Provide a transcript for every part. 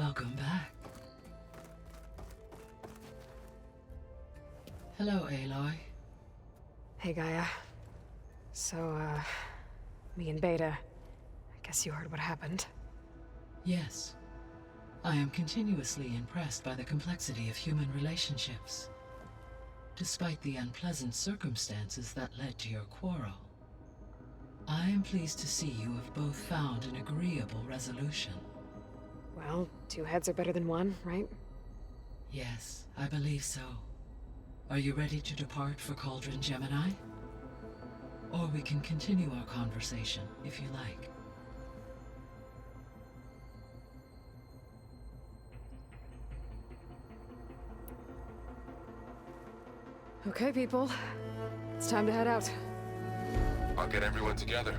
Welcome back. Hello, Aloy. Hey, Gaia. So, me and Beta, I guess you heard what happened. Yes. I am continuously impressed by the complexity of human relationships. Despite the unpleasant circumstances that led to your quarrel, I am pleased to see you have both found an agreeable resolution. Well, two heads are better than one, right? Yes, I believe so. Are you ready to depart for Cauldron, Gemini? Or we can continue our conversation, if you like. Okay, people. It's time to head out. I'll get everyone together.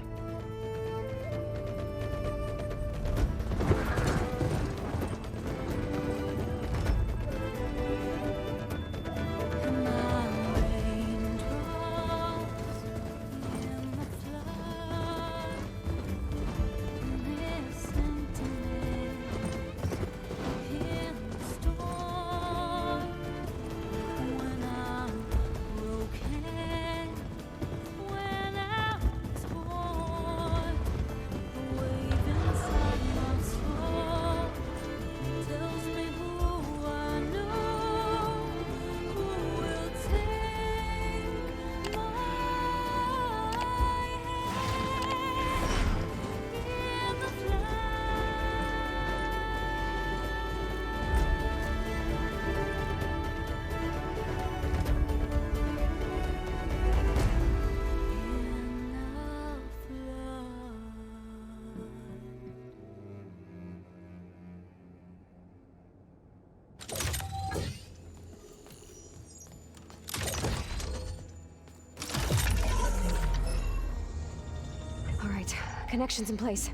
Connections in place.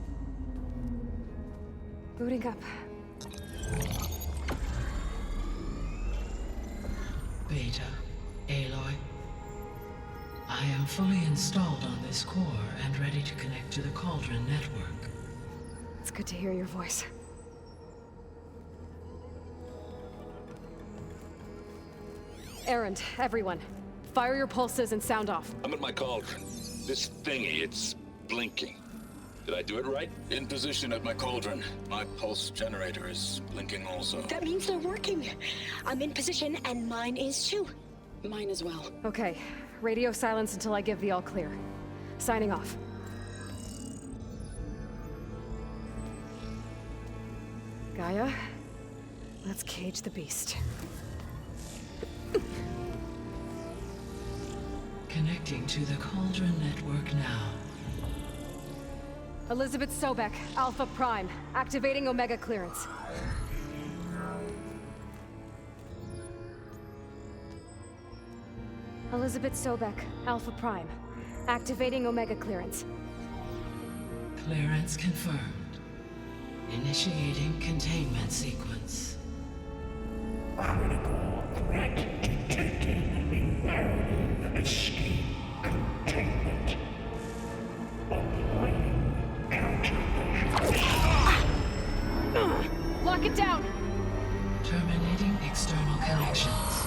Booting up. Beta, Aloy. I am fully installed on this core and ready to connect to the Cauldron network. It's good to hear your voice. Errand, everyone. Fire your pulses and sound off. I'm at my cauldron. This thingy, it's blinking. Did I do it right? In position at my cauldron. My pulse generator is blinking also. That means they're working. I'm in position, and mine is too. Mine as well. Okay. Radio silence until I give the all clear. Signing off. Gaia, let's cage the beast. Connecting to the Cauldron network now. Elizabeth Sobek, Alpha Prime, activating Omega clearance. Elizabeth Sobek, Alpha Prime, activating Omega clearance. Clearance confirmed. Initiating containment sequence. Critical threat detected. Imperative escape containment. Applying countermeasures. Lock it down! Terminating external connections.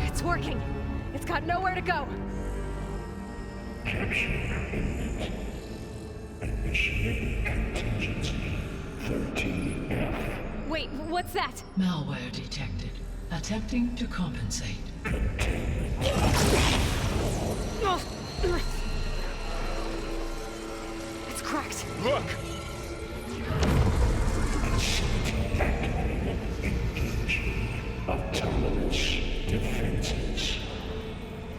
It's working. It's got nowhere to go. Capture imminent. Initiating contingency 13F. Wait, what's that? Malware detected. Attempting to compensate. It's cracked. Look! Facility activated. Engaging autonomous defenses.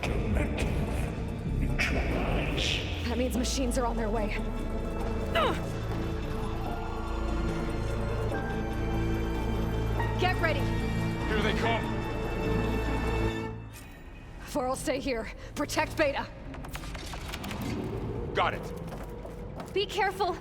Directive neutralize. That means machines are on their way. Get ready! Here they come! Four will stay here. Protect Beta. Got it! Be careful!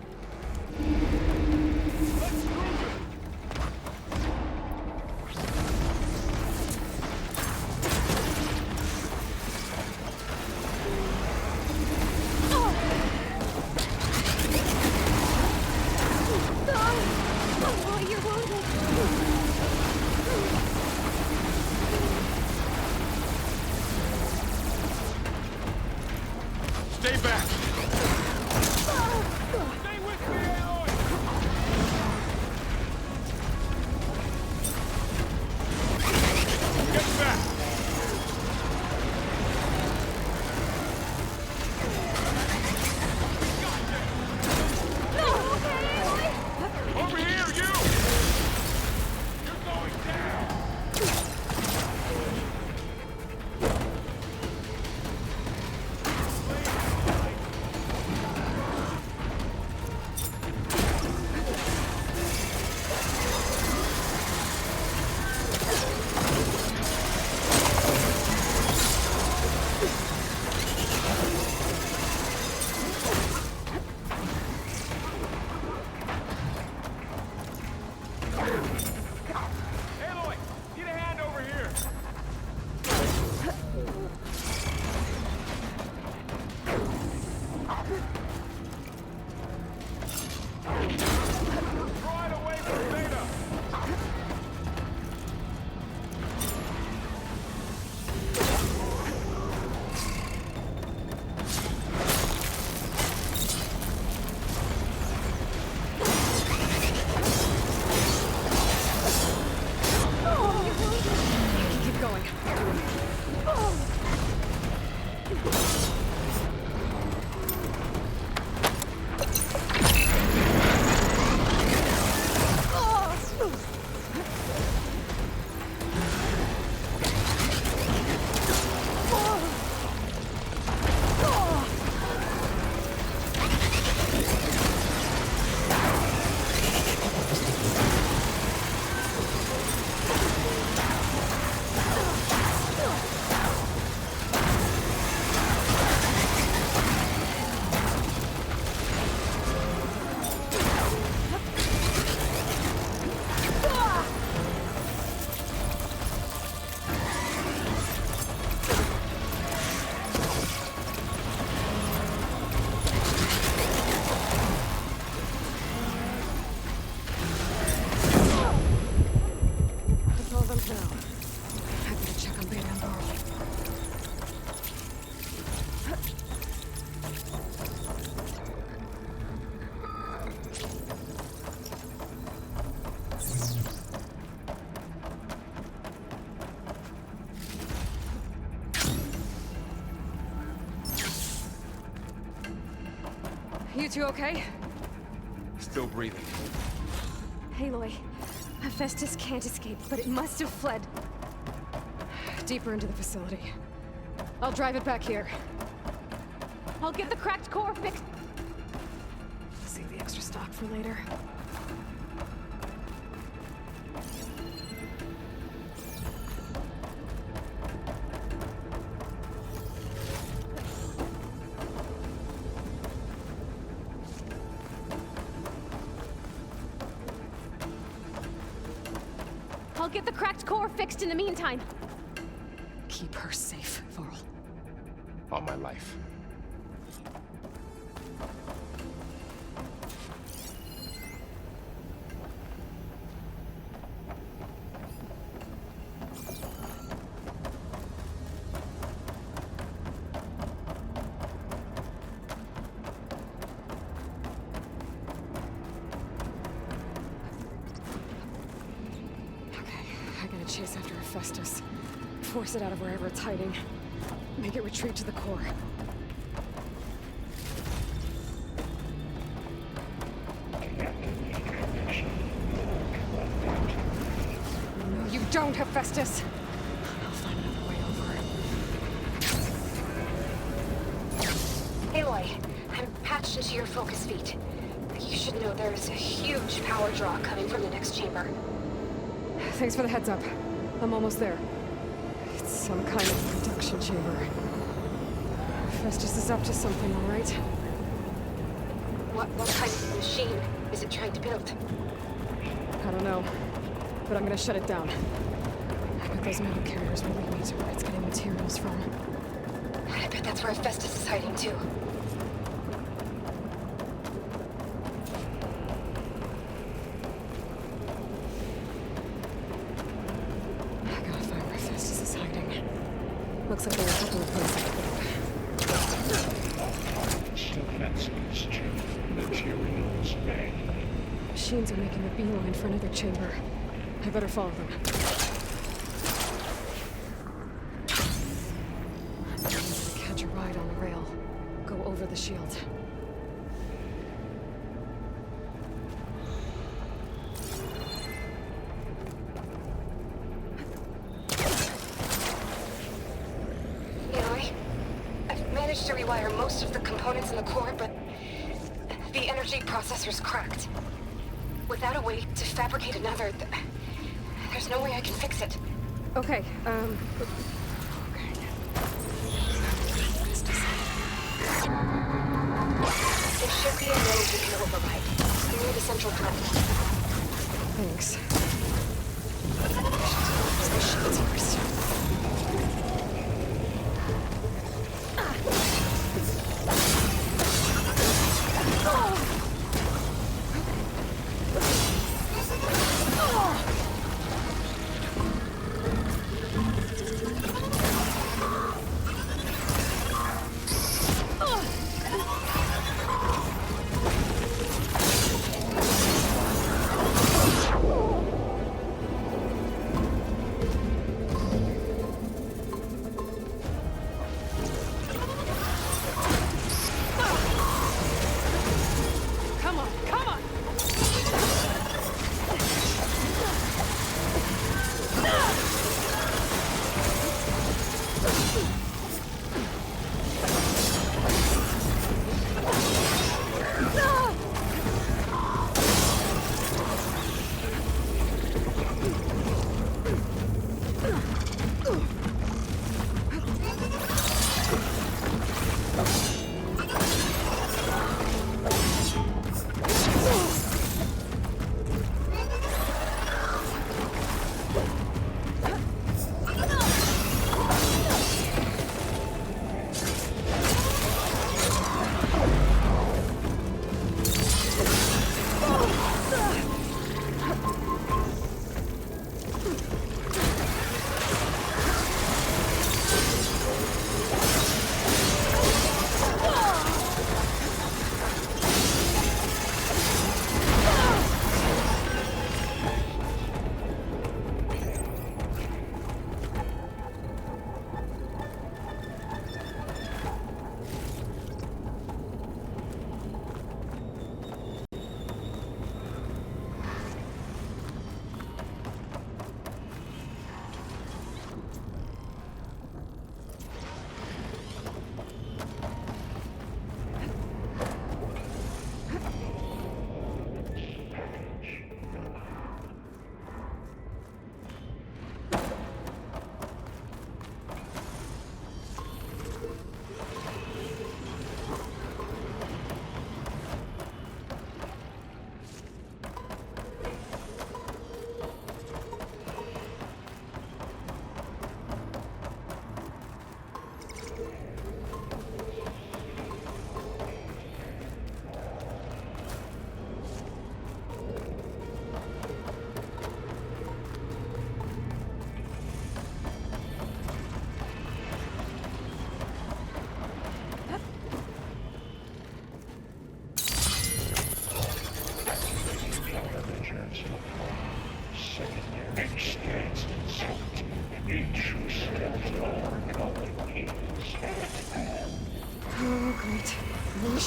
You two okay? Still breathing. Aloy, Hephaestus can't escape, but it must have fled. Deeper into the facility. I'll drive it back here. I'll get the cracked core fixed. Save the extra stock for later. I'll get the cracked core fixed in the meantime. Keep her safe, Varl. All my life. Chase after Hephaestus. Force it out of wherever it's hiding. Make it retreat to the core. No, you don't, Hephaestus! I'll find another way over. Aloy, I'm patched into your focus feed. You should know there's a huge power draw coming from the next chamber. Thanks for the heads up. I'm almost there. It's some kind of production chamber. Hephaestus is up to something, all right? What kind of machine is it trying to build? I don't know, but I'm gonna shut it down. I bet those metal carriers will lead me to where it's getting materials from. I bet that's where Hephaestus is hiding too. Looks like there are a couple of places to go. Defenses chief. Materials bank. Machines are making a beeline for another chamber. I better follow them. Catch a ride on the rail. Go over the shield. To rewire most of the components in the core, but the energy processor's cracked. Without a way to fabricate another, there's no way I can fix it. Okay, There should be a node you can override near the central platform. Thanks. The shields first.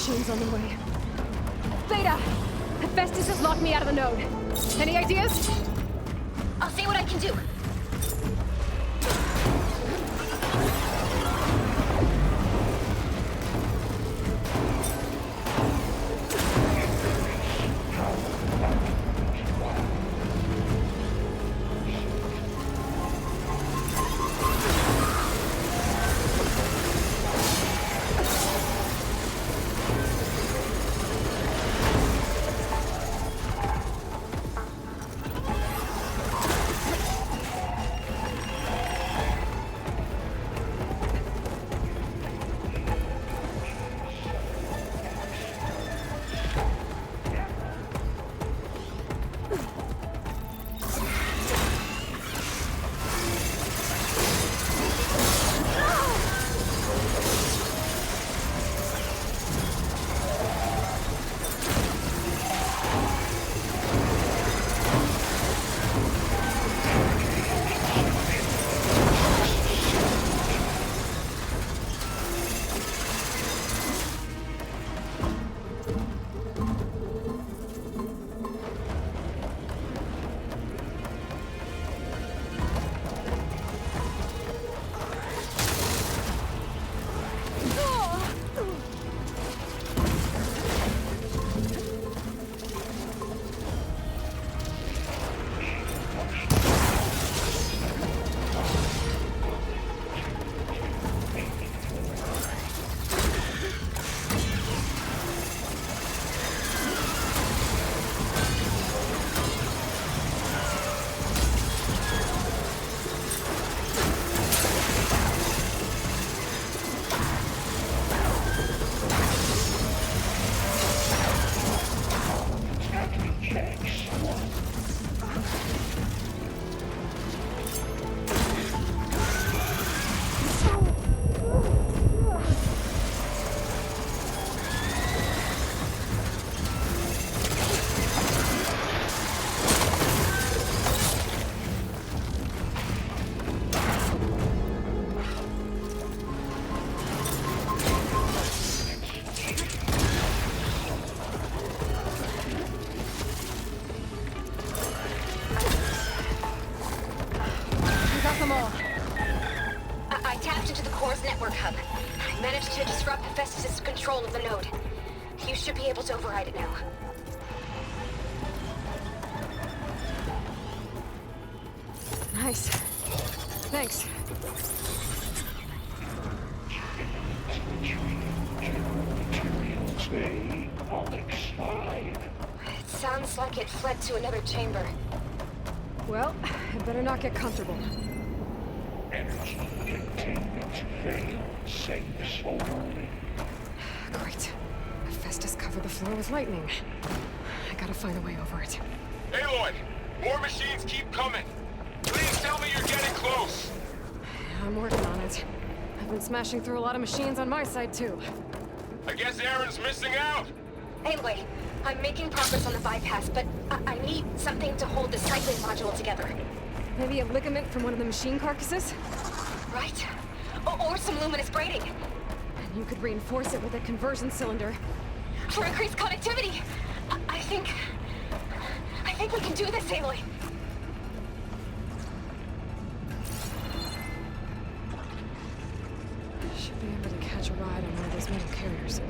machines on the way. Beta! Hephaestus has locked me out of the node. Any ideas? I'll see what I can do. To disrupt Hephaestus' control of the node. You should be able to override it now. Nice. Thanks. Say, Alex 5. It sounds like it fled to another chamber. Well, I better not get comfortable. Energy containment failed. Safe only. Great. Hephaestus covered the floor with lightning. I gotta find a way over it. Aloy! More machines keep coming! Please tell me you're getting close! I'm working on it. I've been smashing through a lot of machines on my side, too. I guess Aaron's missing out! Anyway, I'm making progress on the bypass, but I need something to hold the cycling module together. Maybe a ligament from one of the machine carcasses? Right? Or some luminous braiding. And you could reinforce it with a conversion cylinder. For increased connectivity! I think we can do this, Aloy. Should be able to catch a ride on one of those metal carriers.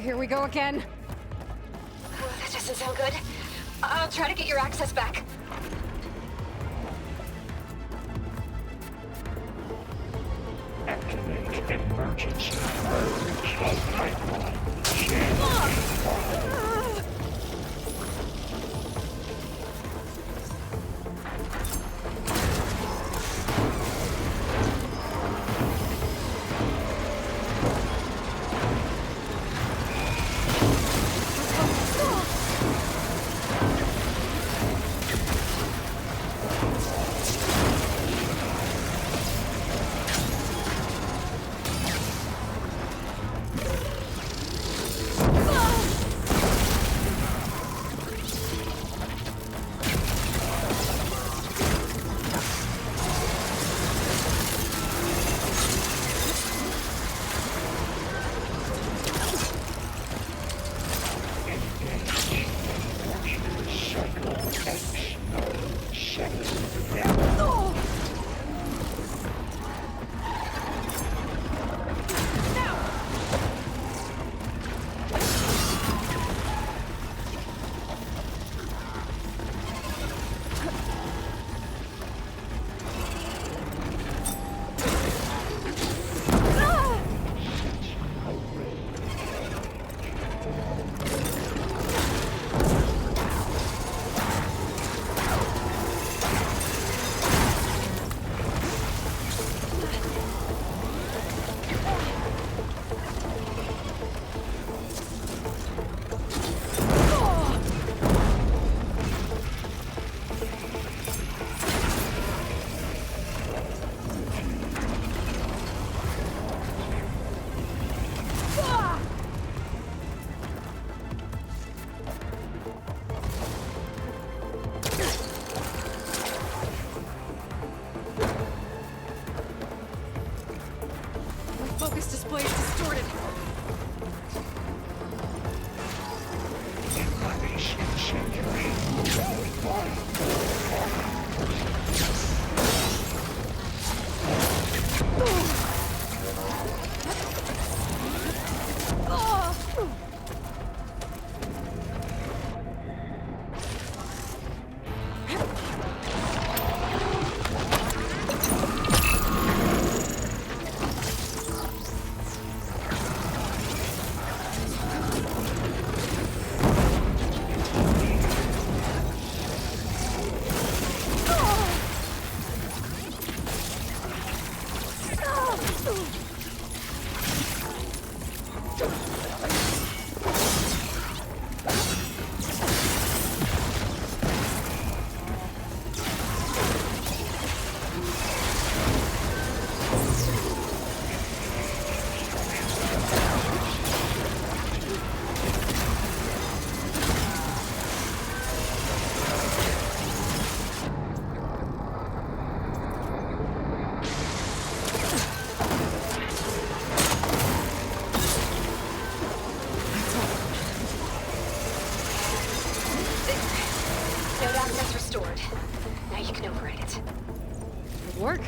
here we go again. Oh, that doesn't sound good. I'll try to get your access back. Activate emergency purge of pipeline. Focus display is distorted. Work?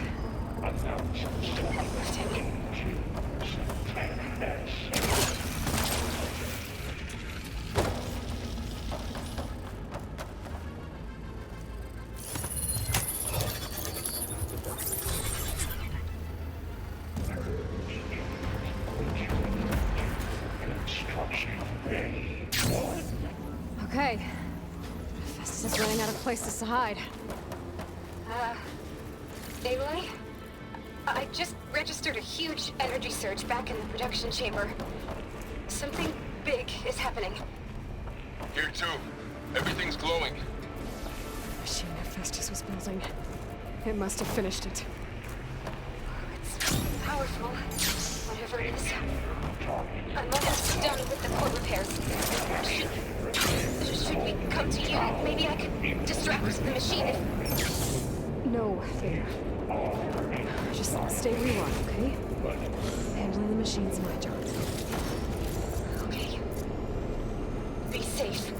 Okay. Hephaestus is running out of places to hide. Aloy? I just registered a huge energy surge back in the production chamber. Something big is happening. Here too. Everything's glowing. The machine Hephaestus was building. It must have finished it. It's powerful, whatever it is. I'm almost done with the core repairs. Should we come to you? Maybe I could distract the machine if... No, Thea. Just stay where you are, okay? Handling the machine's my job. Okay. Be safe.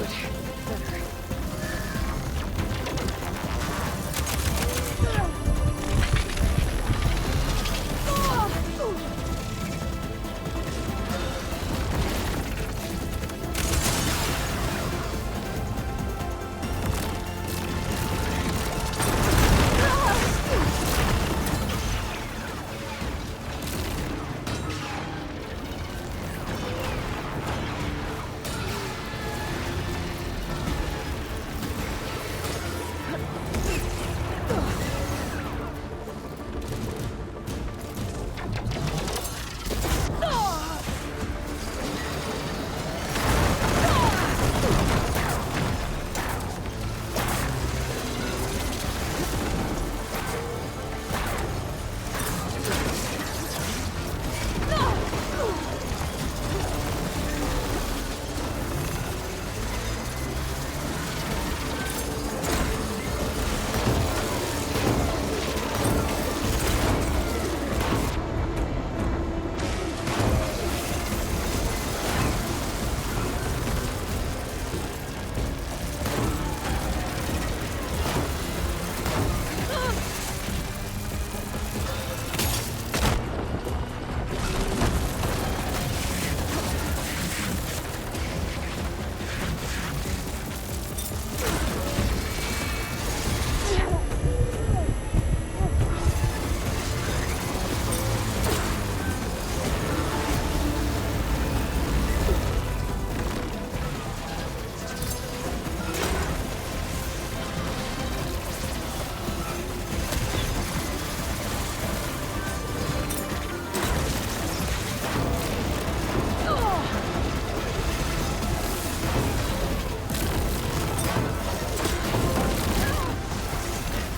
Good. Better.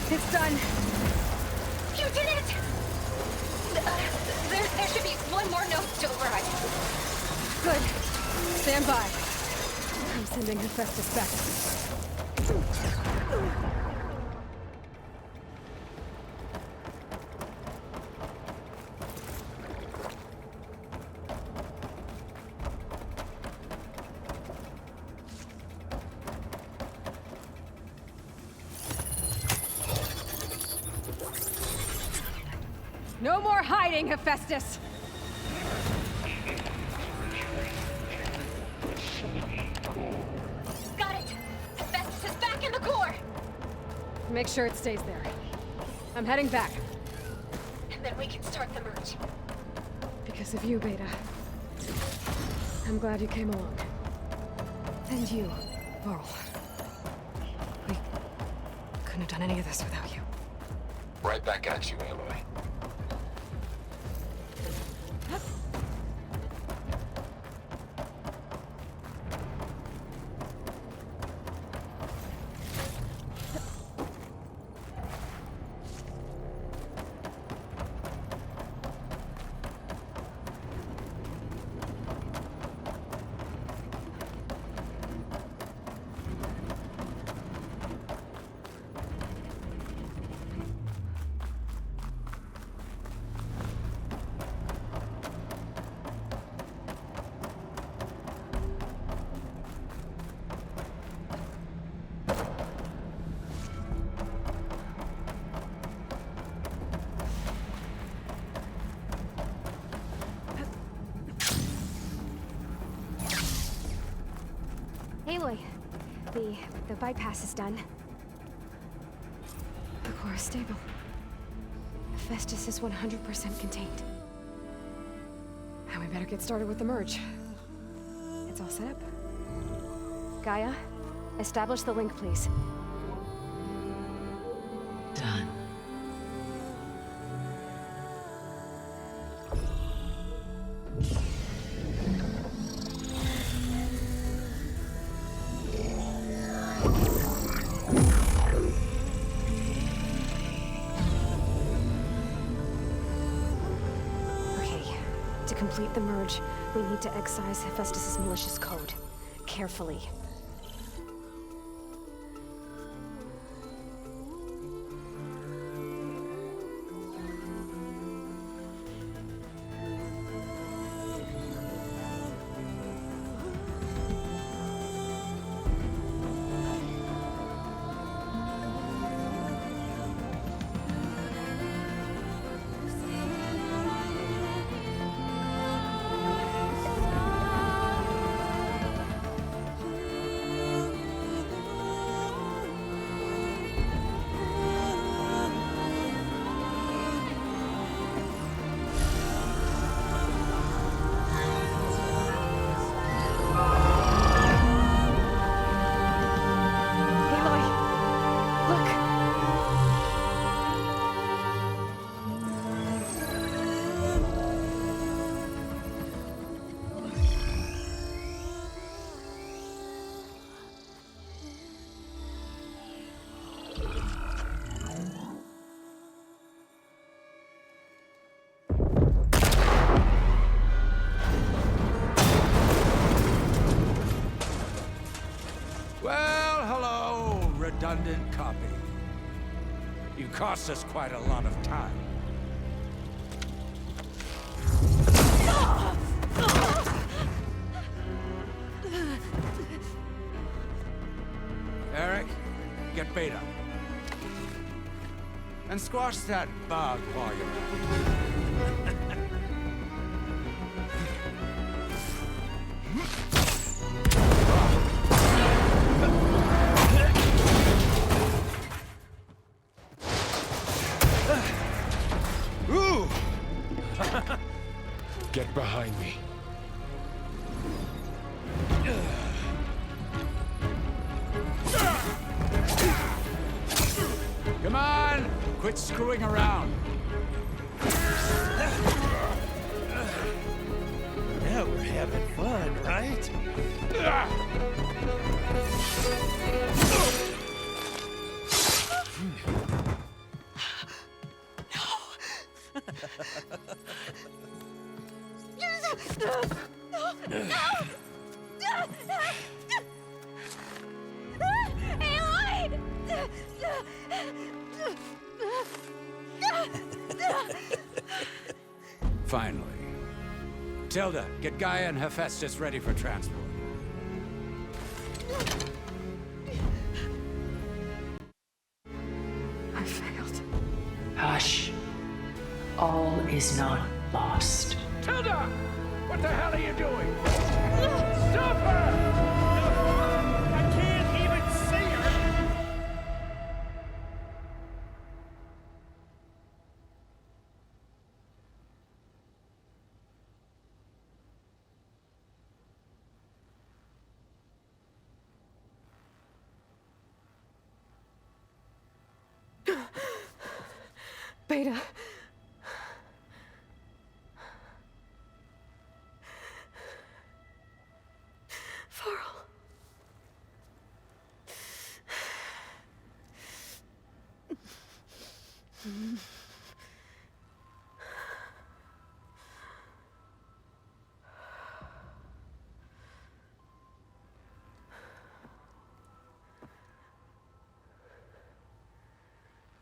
It's done. You did it! There should be one more node to override. Good. Stand by. I'm sending Hephaestus back. No more hiding, Hephaestus! Got it! Hephaestus is back in the core! Make sure it stays there. I'm heading back. And then we can start the merge. Because of you, Beta. I'm glad you came along. And you, Varl. We couldn't have done any of this without you. Right back at you, Aloy. Aloy, the bypass is done. The core is stable. Hephaestus is 100% contained. Now we better get started with the merge. It's all set up. Gaia, establish the link, please. Done. To complete the merge, we need to excise Hephaestus' malicious code. Carefully. Well, hello, redundant copy. You cost us quite a lot of time. Eric, get Beta. And squash that bug while you're at it. Ooh! Get behind me. Come on! Quit screwing around. Now we're having fun, right? Aloy! Finally. Tilda, get Gaia and Hephaestus ready for transport. I failed. Hush. All is not lost. Tilda! What the hell are you doing? Stop her! I can't even see her! Beta. Varl.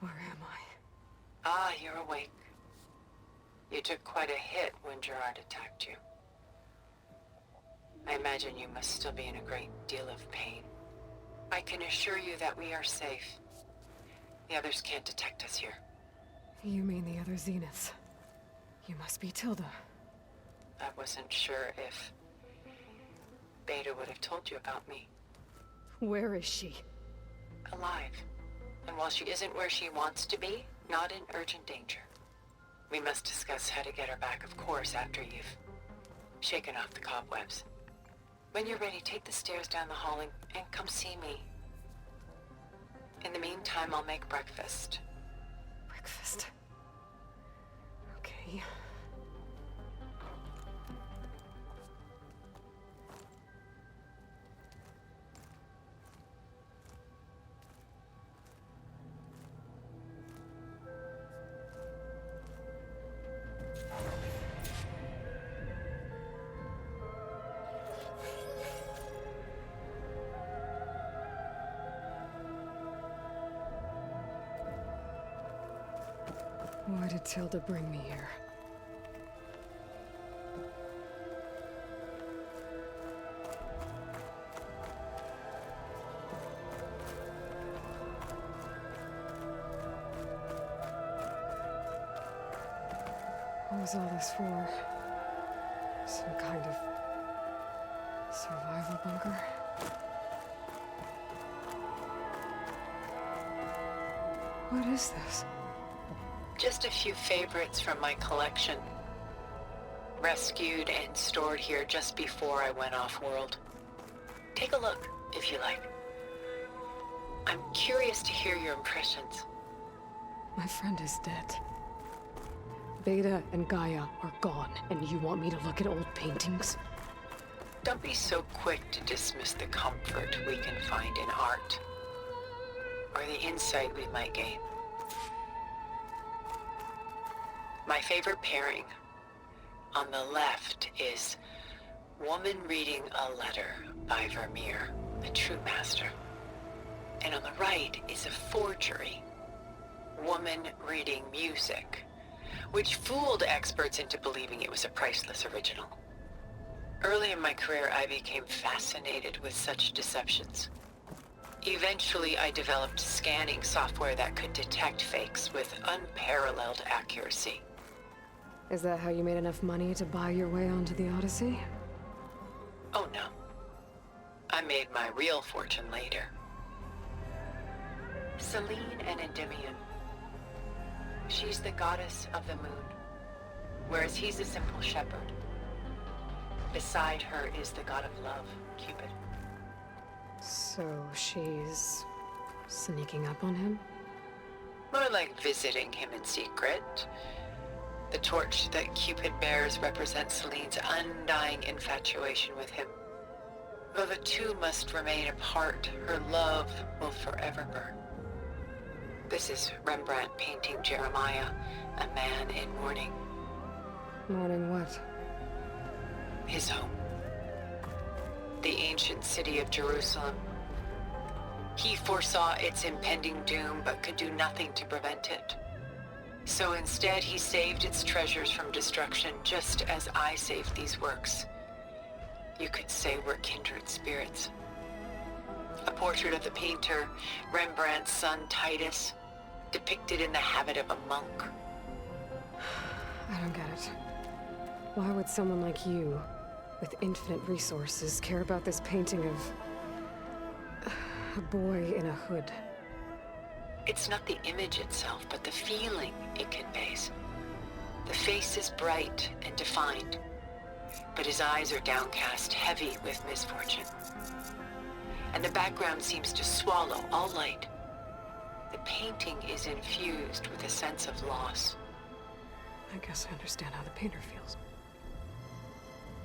Where am I? Ah, you're awake. You took quite a hit when Gerard attacked you. I imagine you must still be in a great deal of pain. I can assure you that we are safe. The others can't detect us here. You mean the other Zeniths? You must be Tilda. I wasn't sure if Beta would have told you about me. Where is she? Alive. And while she isn't where she wants to be, not in urgent danger. We must discuss how to get her back, of course, after you've shaken off the cobwebs. When you're ready, take the stairs down the hall and come see me. In the meantime, I'll make breakfast. Breakfast. Okay. Why did Tilda bring me here? What was all this for? Some kind of survival bunker? What is this? Just a few favorites from my collection. Rescued and stored here just before I went off-world. Take a look, if you like. I'm curious to hear your impressions. My friend is dead. Beta and Gaia are gone, and you want me to look at old paintings? Don't be so quick to dismiss the comfort we can find in art, or the insight we might gain. My favorite pairing on the left is Woman Reading a Letter by Vermeer, a true master. And on the right is a forgery. Woman reading music, which fooled experts into believing it was a priceless original. Early in my career, I became fascinated with such deceptions. Eventually, I developed scanning software that could detect fakes with unparalleled accuracy. Is that how you made enough money to buy your way onto the Odyssey? Oh no. I made my real fortune later. Selene and Endymion. She's the goddess of the moon, whereas he's a simple shepherd. Beside her is the god of love, Cupid. So she's sneaking up on him? More like visiting him in secret. The torch that Cupid bears represents Selene's undying infatuation with him. Though the two must remain apart, her love will forever burn. This is Rembrandt painting Jeremiah, a man in mourning. Mourning what? His home. The ancient city of Jerusalem. He foresaw its impending doom, but could do nothing to prevent it. So instead, he saved its treasures from destruction, just as I saved these works. You could say we're kindred spirits. A portrait of the painter, Rembrandt's son Titus, depicted in the habit of a monk. I don't get it. Why would someone like you, with infinite resources, care about this painting of a boy in a hood? It's not the image itself, but the feeling it conveys. The face is bright and defined, but his eyes are downcast, heavy with misfortune. And the background seems to swallow all light. The painting is infused with a sense of loss. I guess I understand how the painter feels.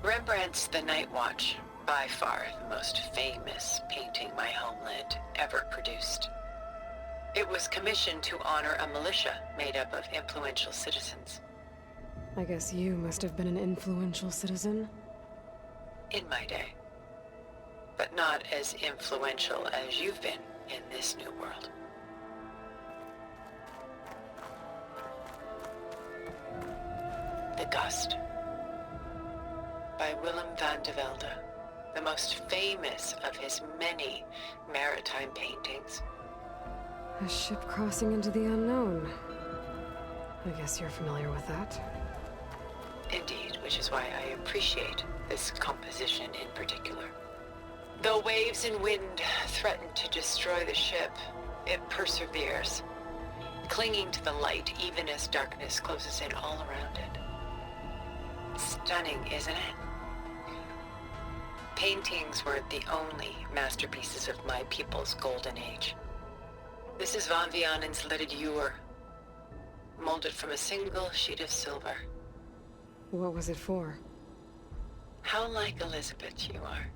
Rembrandt's The Night Watch, by far the most famous painting my homeland ever produced. It was commissioned to honor a militia made up of influential citizens. I guess you must have been an influential citizen? In my day. But not as influential as you've been in this new world. The Gust. By Willem van de Velde, the most famous of his many maritime paintings. A ship crossing into the unknown. I guess you're familiar with that. Indeed, which is why I appreciate this composition in particular. Though waves and wind threaten to destroy the ship, it perseveres, clinging to the light even as darkness closes in all around it. Stunning, isn't it? Paintings weren't the only masterpieces of my people's golden age. This is Van Vianen's leaded ewer, molded from a single sheet of silver. What was it for? How like Elizabeth you are.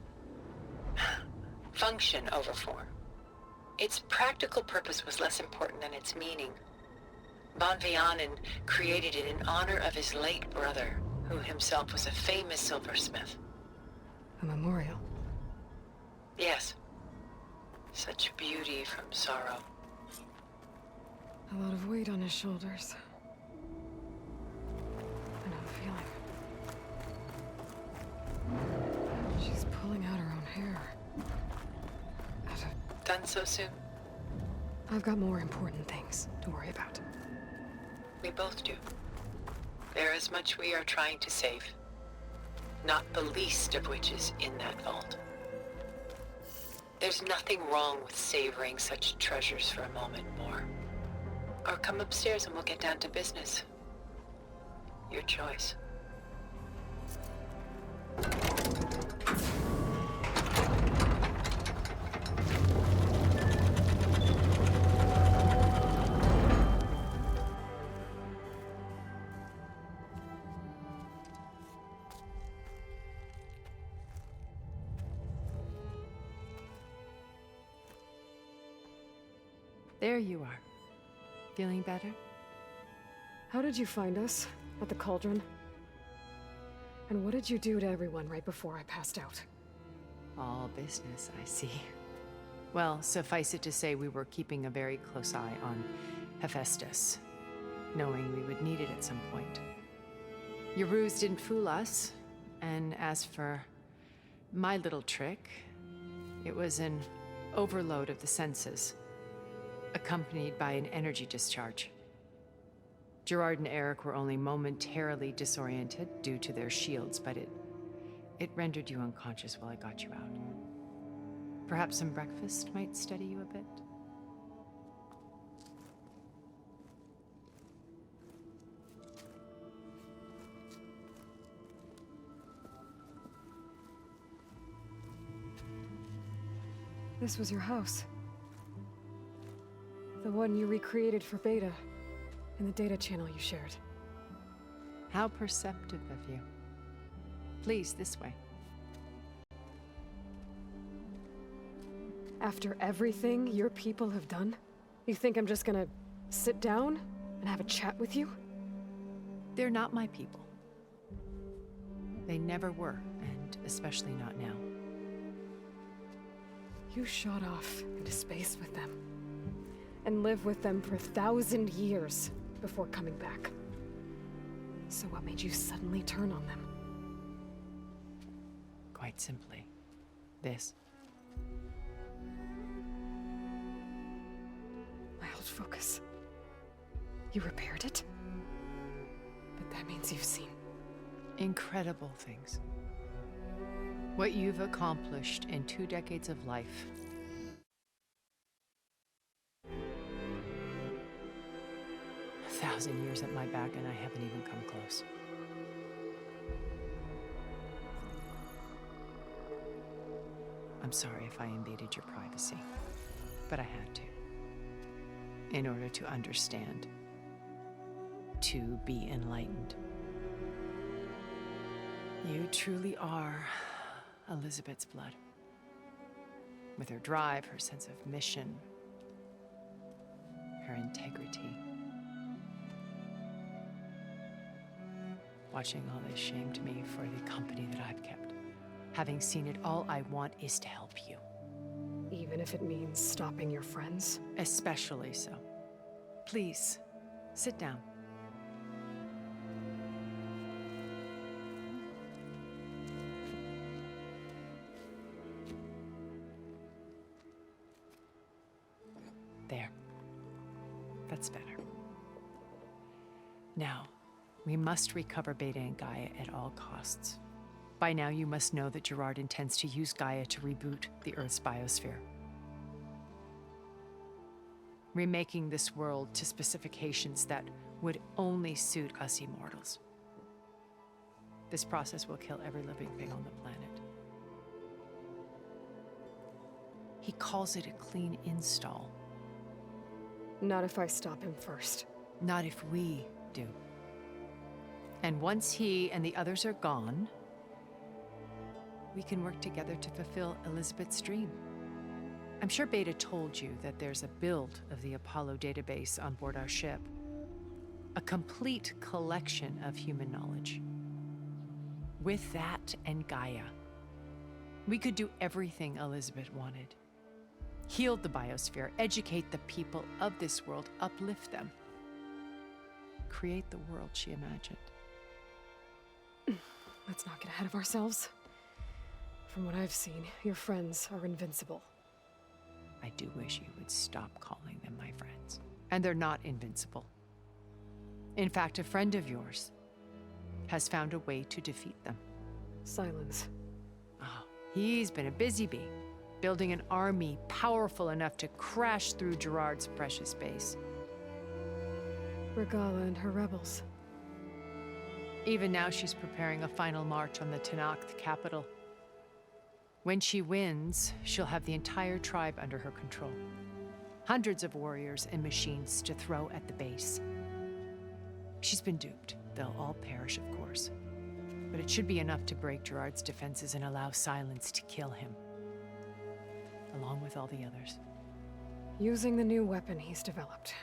Function over form. Its practical purpose was less important than its meaning. Van Vianen created it in honor of his late brother, who himself was a famous silversmith. A memorial? Yes. Such beauty from sorrow. A lot of weight on his shoulders. I know the feeling. She's pulling out her own hair. Done so soon? I've got more important things to worry about. We both do. There is much we are trying to save. Not the least of which is in that vault. There's nothing wrong with savoring such treasures for a moment more. Or come upstairs and we'll get down to business. Your choice. There you are. Feeling better? How did you find us? At the cauldron? And what did you do to everyone right before I passed out? All business, I see. Well, suffice it to say we were keeping a very close eye on HEPHAESTUS, knowing we would need it at some point. Your ruse didn't fool us, and as for my little trick, it was an overload of the senses, accompanied by an energy discharge. Gerard and Eric were only momentarily disoriented due to their shields, but it rendered you unconscious while I got you out. Perhaps some breakfast might steady you a bit? This was your house. The one you recreated for Beta, in the data channel you shared. How perceptive of you. Please, this way. After everything your people have done, you think I'm just gonna sit down and have a chat with you? They're not my people. They never were, and especially not now. You shot off into space with them, and lived with them for 1,000 years before coming back. So what made you suddenly turn on them? Quite simply, this. My old focus. You repaired it? But that means you've seen Incredible things. What you've accomplished in 2 decades of life. A 1,000 years at my back and I haven't even come close. I'm sorry if I invaded your privacy, but I had to. In order to understand. To be enlightened. You truly are Elizabeth's blood. With her drive, her sense of mission, her integrity. Watching all this shamed me for the company that I've kept. Having seen it, all I want is to help you. even if it means stopping your friends? Especially so. Please, sit down. There. That's better. Now, we must recover Beta and Gaia at all costs. By now, you must know that Gerard intends to use Gaia to reboot the Earth's biosphere. Remaking this world to specifications that would only suit us immortals. This process will kill every living thing on the planet. He calls it a clean install. Not if I stop him first. Not if we do. And once he and the others are gone, we can work together to fulfill Elizabeth's dream. I'm sure Beta told you that there's a build of the Apollo database on board our ship. A complete collection of human knowledge. With that and Gaia, we could do everything Elizabeth wanted. Heal the biosphere, educate the people of this world, uplift them. Create the world she imagined. Let's not get ahead of ourselves. From what I've seen, your friends are invincible. I do wish you would stop calling them my friends. And they're not invincible. In fact, a friend of yours has found a way to defeat them. Silence. Oh, he's been a busy bee, building an army powerful enough to crash through Gerard's precious base. Regalla and her rebels. Even now, she's preparing a final march on the Tenakth capital. When she wins, she'll have the entire tribe under her control. Hundreds of warriors and machines to throw at the base. She's been duped. They'll all perish, of course. But it should be enough to break Gerard's defenses and allow Silence to kill him. Along with all the others. Using the new weapon he's developed.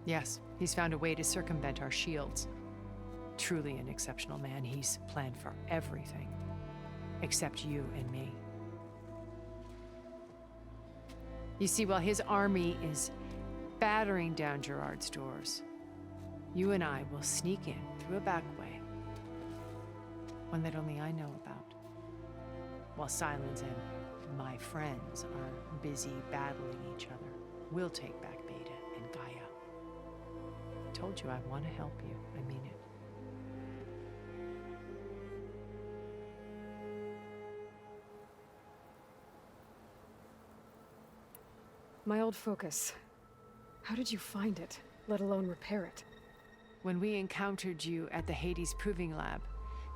Yes, he's found a way to circumvent our shields. Truly an exceptional man. He's planned for everything. except you and me. You see, while his army is battering down Gerard's doors, you and I will sneak in through a back way, one that only I know about, while Silence and my friends are busy battling each other. We'll take back Beta and Gaia. I told you I want to help you. I mean it. My old focus. How did you find it, let alone repair it? When we encountered you at the Hades Proving Lab,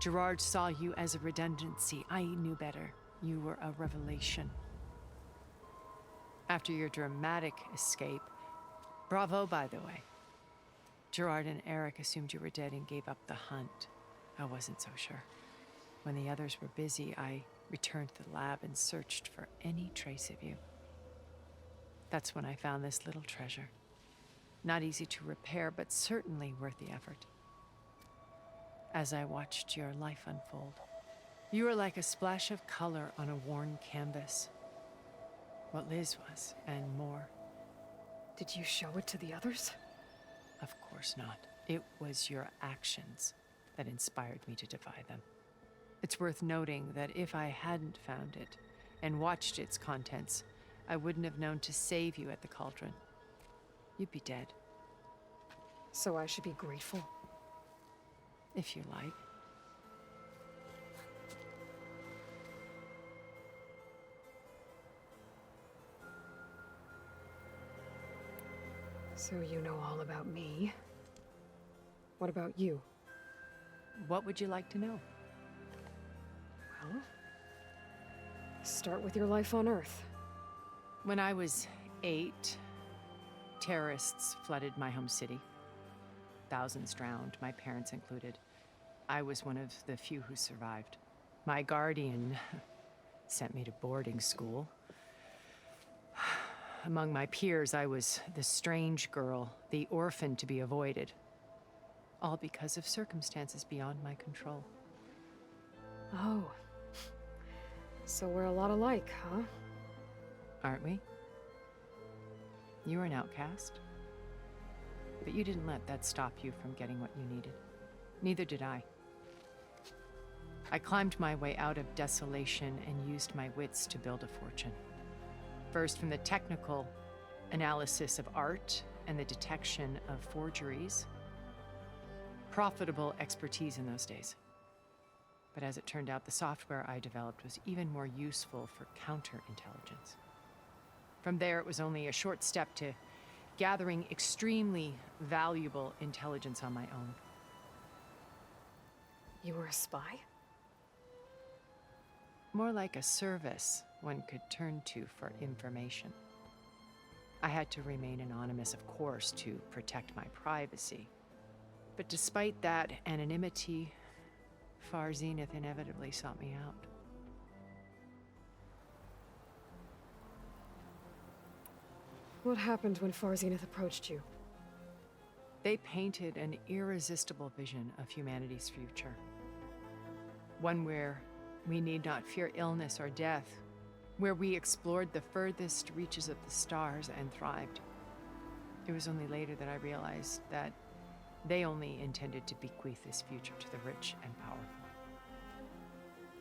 Gerard saw you as a redundancy. I knew better. You were a revelation. After your dramatic escape, bravo, by the way. Gerard and Eric assumed you were dead and gave up the hunt. I wasn't so sure. When the others were busy, I returned to the lab and searched for any trace of you. That's when I found this little treasure. Not easy to repair, but certainly worth the effort. As I watched your life unfold, you were like a splash of color on a worn canvas. What Liz was, and more. Did you show it to the others? Of course not. It was your actions that inspired me to defy them. It's worth noting that if I hadn't found it and watched its contents, I wouldn't have known to save you at the cauldron. You'd be dead. So I should be grateful? If you like. So you know all about me. What about you? What would you like to know? Well, start with your life on Earth. When I was 8, terrorists flooded my home city. Thousands drowned, my parents included. I was one of the few who survived. My guardian sent me to boarding school. Among my peers, I was the strange girl, the orphan to be avoided. All because of circumstances beyond my control. Oh. So we're a lot alike, huh? Aren't we? You were an outcast. But you didn't let that stop you from getting what you needed. Neither did I. I climbed my way out of desolation and used my wits to build a fortune. First, from the technical analysis of art and the detection of forgeries. Profitable expertise in those days. But as it turned out, the software I developed was even more useful for counterintelligence. From there, it was only a short step to gathering extremely valuable intelligence on my own. You were a spy? More like a service one could turn to for information. I had to remain anonymous, of course, to protect my privacy. But despite that anonymity, Far Zenith inevitably sought me out. What happened when Far Zenith approached you? They painted an irresistible vision of humanity's future. One where we need not fear illness or death, where we explored the furthest reaches of the stars and thrived. It was only later that I realized that they only intended to bequeath this future to the rich and powerful.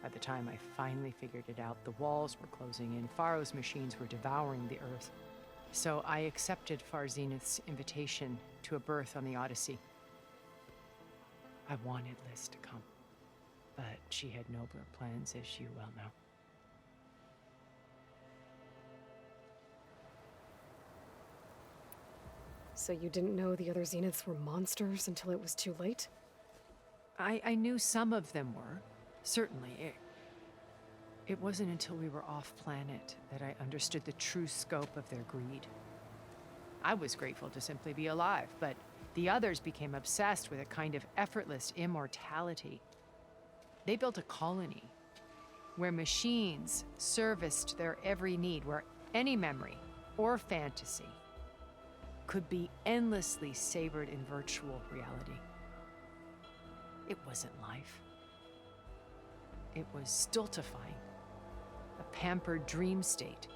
By the time I finally figured it out, the walls were closing in, Pharaoh's machines were devouring the earth. So I accepted Far Zenith's invitation to a berth on the Odyssey. I wanted Liz to come, but she had nobler plans, as you well know. So you didn't know the other Zeniths were monsters until it was too late? I knew some of them were, certainly. It wasn't until we were off-planet that I understood the true scope of their greed. I was grateful to simply be alive, but the others became obsessed with a kind of effortless immortality. They built a colony where machines serviced their every need, where any memory or fantasy could be endlessly savored in virtual reality. It wasn't life. it was stultifying. A pampered dream state.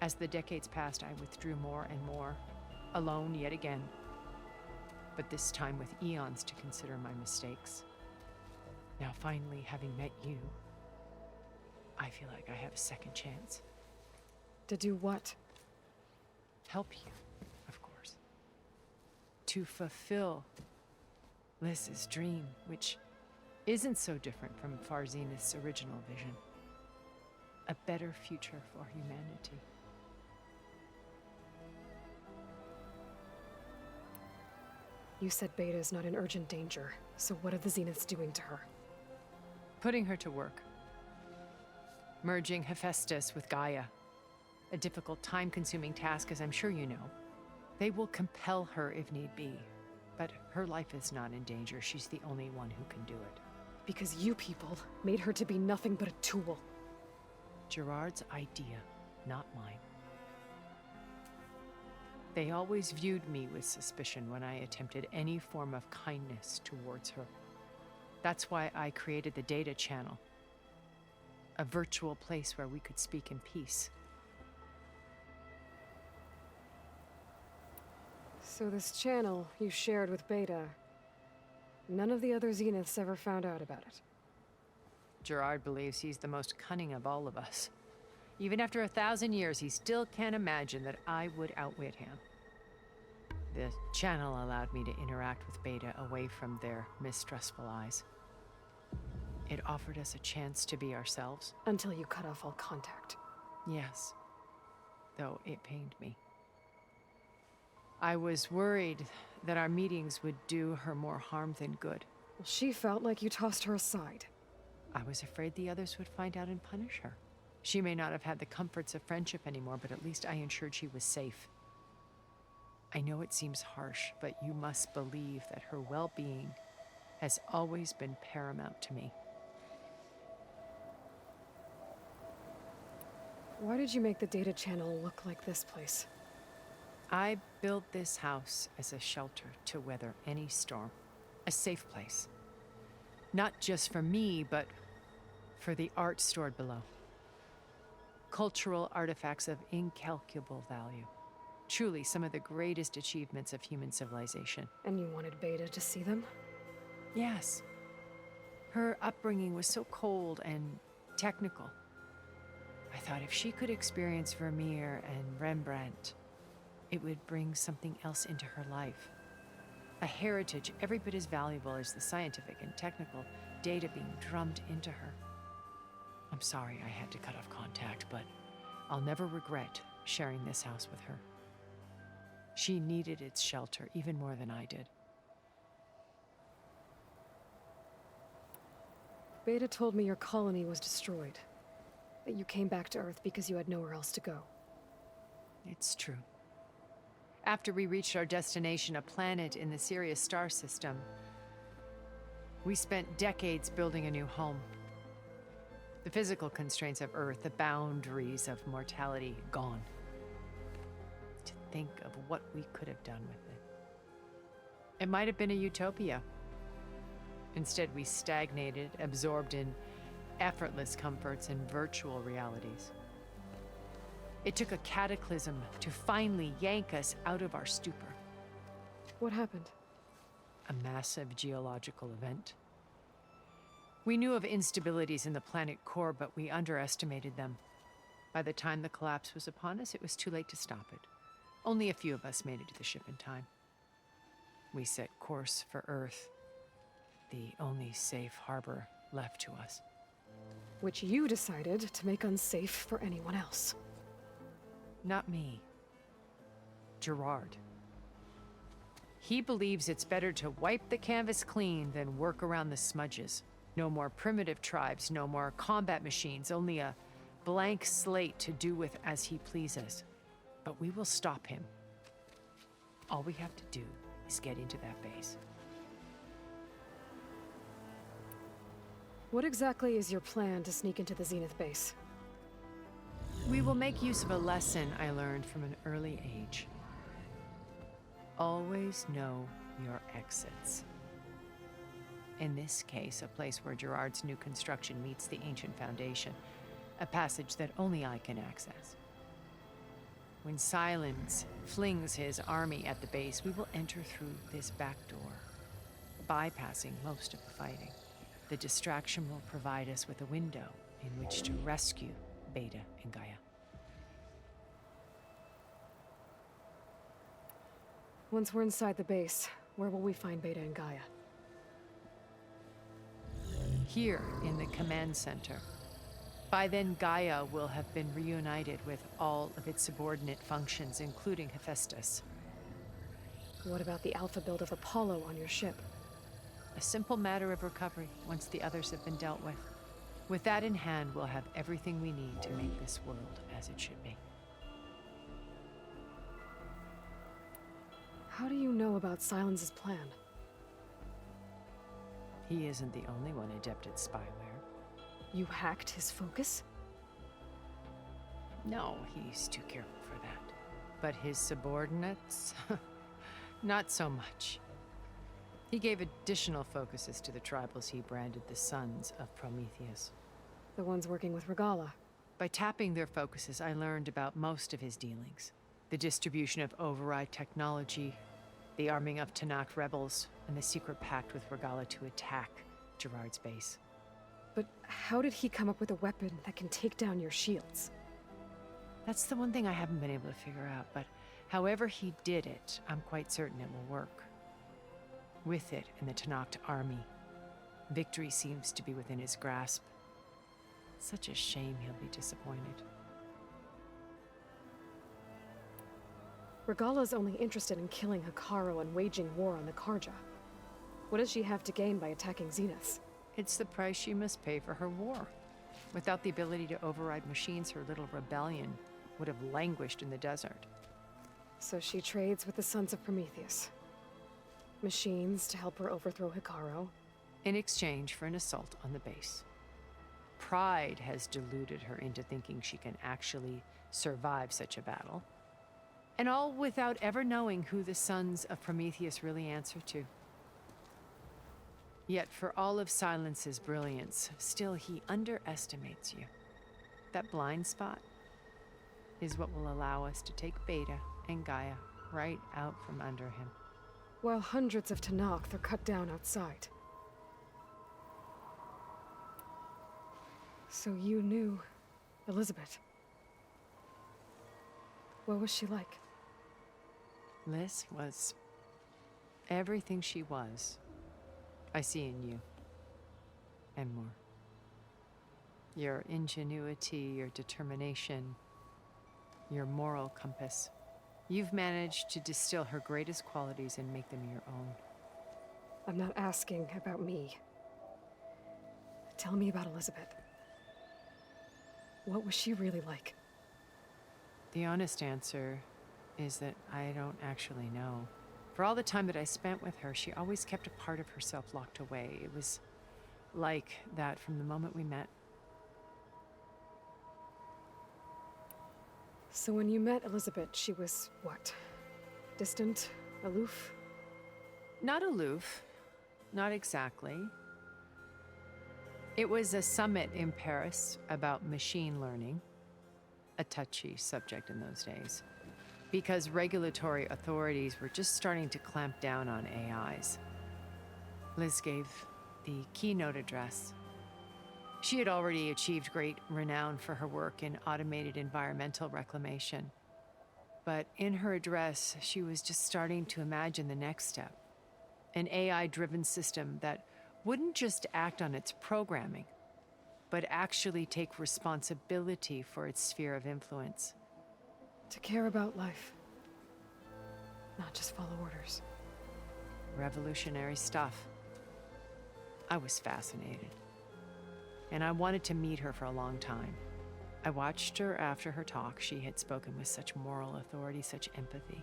As the decades passed, I withdrew more and more, alone yet again. But this time with eons to consider my mistakes. Now finally, having met you, I feel like I have a second chance. To do what? Help you, of course. To fulfill Liz's dream, which isn't so different from Zenith's original vision. A better future for humanity. You said Beta is not in urgent danger, so what are the Zeniths doing to her? Putting her to work. Merging HEPHAESTUS with Gaia. A difficult, time-consuming task, as I'm sure you know. They will compel her if need be. But her life is not in danger. She's the only one who can do it. Because you people made her to be nothing but a tool. Gerard's idea, not mine. They always viewed me with suspicion when I attempted any form of kindness towards her. That's why I created the data channel. A virtual place where we could speak in peace. So this channel you shared with Beta, none of the other Zeniths ever found out about it. Gerard believes he's the most cunning of all of us. Even after 1,000 years, he still can't imagine that I would outwit him. The channel allowed me to interact with Beta away from their mistrustful eyes. It offered us a chance to be ourselves. Until you cut off all contact. Yes, though it pained me. I was worried that our meetings would do her more harm than good. Well, she felt like you tossed her aside. I was afraid the others would find out and punish her. She may not have had the comforts of friendship anymore, but at least I ensured she was safe. I know it seems harsh, but you must believe that her well-being has always been paramount to me. Why did you make the data channel look like this place? I built this house as a shelter to weather any storm. A safe place. Not just for me, but for the art stored below. Cultural artifacts of incalculable value. Truly some of the greatest achievements of human civilization. And you wanted Beta to see them? Yes. Her upbringing was so cold and technical. I thought if she could experience Vermeer and Rembrandt, it would bring something else into her life. A heritage every bit as valuable as the scientific and technical data being drummed into her. I'm sorry I had to cut off contact, but I'll never regret sharing this house with her. She needed its shelter even more than I did. Beta told me your colony was destroyed. That you came back to Earth because you had nowhere else to go. It's true. After we reached our destination, a planet in the Sirius star system, we spent decades building a new home. The physical constraints of Earth, the boundaries of mortality, gone. To think of what we could have done with it. It might have been a utopia. Instead, we stagnated, absorbed in effortless comforts and virtual realities. It took a cataclysm to finally yank us out of our stupor. What happened? A massive geological event. We knew of instabilities in the planet core, but we underestimated them. By the time the collapse was upon us, it was too late to stop it. Only a few of us made it to the ship in time. We set course for Earth, the only safe harbor left to us. Which you decided to make unsafe for anyone else. Not me. Gerard. He believes it's better to wipe the canvas clean than work around the smudges. No more primitive tribes, no more combat machines, only a blank slate to do with as he pleases. But we will stop him. All we have to do is get into that base. What exactly is your plan to sneak into the Zenith base? We will make use of a lesson I learned from an early age. Always know your exits. In this case, a place where Gerard's new construction meets the ancient foundation, a passage that only I can access. When Silence flings his army at the base, we will enter through this back door, bypassing most of the fighting. The distraction will provide us with a window in which to rescue Beta and Gaia. Once we're inside the base, where will we find Beta and Gaia? Here in the command center. By then, Gaia will have been reunited with all of its subordinate functions, including HEPHAESTUS. What about the alpha build of Apollo on your ship? A simple matter of recovery once the others have been dealt with. With that in hand, we'll have everything we need to make this world as it should be. How do you know about Silence's plan? He isn't the only one adept at spyware. You hacked his focus? No, he's too careful for that. But his subordinates? Not so much. He gave additional focuses to the tribals he branded the Sons of Prometheus. The ones working with Regalla. By tapping their focuses, I learned about most of his dealings. The distribution of override technology, the arming of Tenakth rebels, and the secret pact with Regalla to attack Gerard's base. But how did he come up with a weapon that can take down your shields? That's the one thing I haven't been able to figure out, but however he did it, I'm quite certain it will work. With it and the Tenakth army, victory seems to be within his grasp. Such a shame he'll be disappointed. Regalla's only interested in killing Hekarro and waging war on the Karja. What does she have to gain by attacking Zeniths? It's the price she must pay for her war. Without the ability to override machines, her little rebellion would have languished in the desert. So she trades with the Sons of Prometheus. Machines to help her overthrow Hekarro. In exchange for an assault on the base. Pride has deluded her into thinking she can actually survive such a battle. And all without ever knowing who the Sons of Prometheus really answer to. Yet for all of Silence's brilliance, still he underestimates you. That blind spot is what will allow us to take Beta and Gaia right out from under him. While hundreds of Tenakth are cut down outside. So you knew Elizabeth. What was she like? Liz was everything she was. I see in you. And more. Your ingenuity, your determination, your moral compass. You've managed to distill her greatest qualities and make them your own. I'm not asking about me. Tell me about Elizabeth. What was she really like? The honest answer is that I don't actually know. For all the time that I spent with her, she always kept a part of herself locked away. It was like that from the moment we met. So when you met Elizabeth, she was what? Distant? Aloof? Not aloof. Not exactly. It was a summit in Paris about machine learning. A touchy subject in those days. Because regulatory authorities were just starting to clamp down on AIs. Liz gave the keynote address. She had already achieved great renown for her work in automated environmental reclamation. But in her address, she was just starting to imagine the next step. An AI-driven system that wouldn't just act on its programming, but actually take responsibility for its sphere of influence. To care about life. Not just follow orders. Revolutionary stuff. I was fascinated. And I wanted to meet her for a long time. I watched her after her talk. She had spoken with such moral authority, such empathy.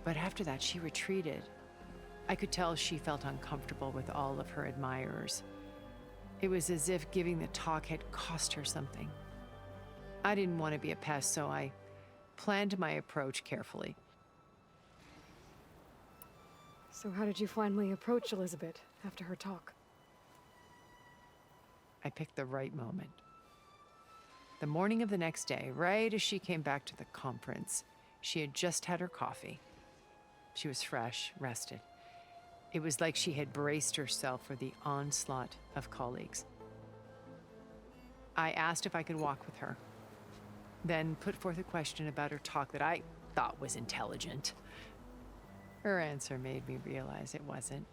But after that, she retreated. I could tell she felt uncomfortable with all of her admirers. It was as if giving the talk had cost her something. I didn't want to be a pest, so I planned my approach carefully. So how did you finally approach Elizabeth? After her talk. I picked the right moment. The morning of the next day, right as she came back to the conference, she had just had her coffee. She was fresh, rested. It was like she had braced herself for the onslaught of colleagues. I asked if I could walk with her, then put forth a question about her talk that I thought was intelligent. Her answer made me realize it wasn't,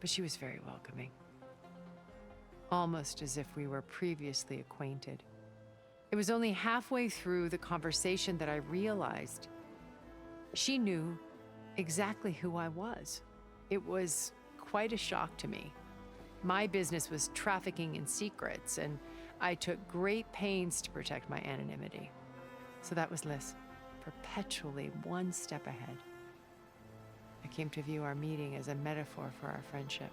but she was very welcoming, almost as if we were previously acquainted. It was only halfway through the conversation that I realized she knew exactly who I was. It was quite a shock to me. My business was trafficking in secrets, and I took great pains to protect my anonymity. So that was Liz, perpetually one step ahead. I came to view our meeting as a metaphor for our friendship.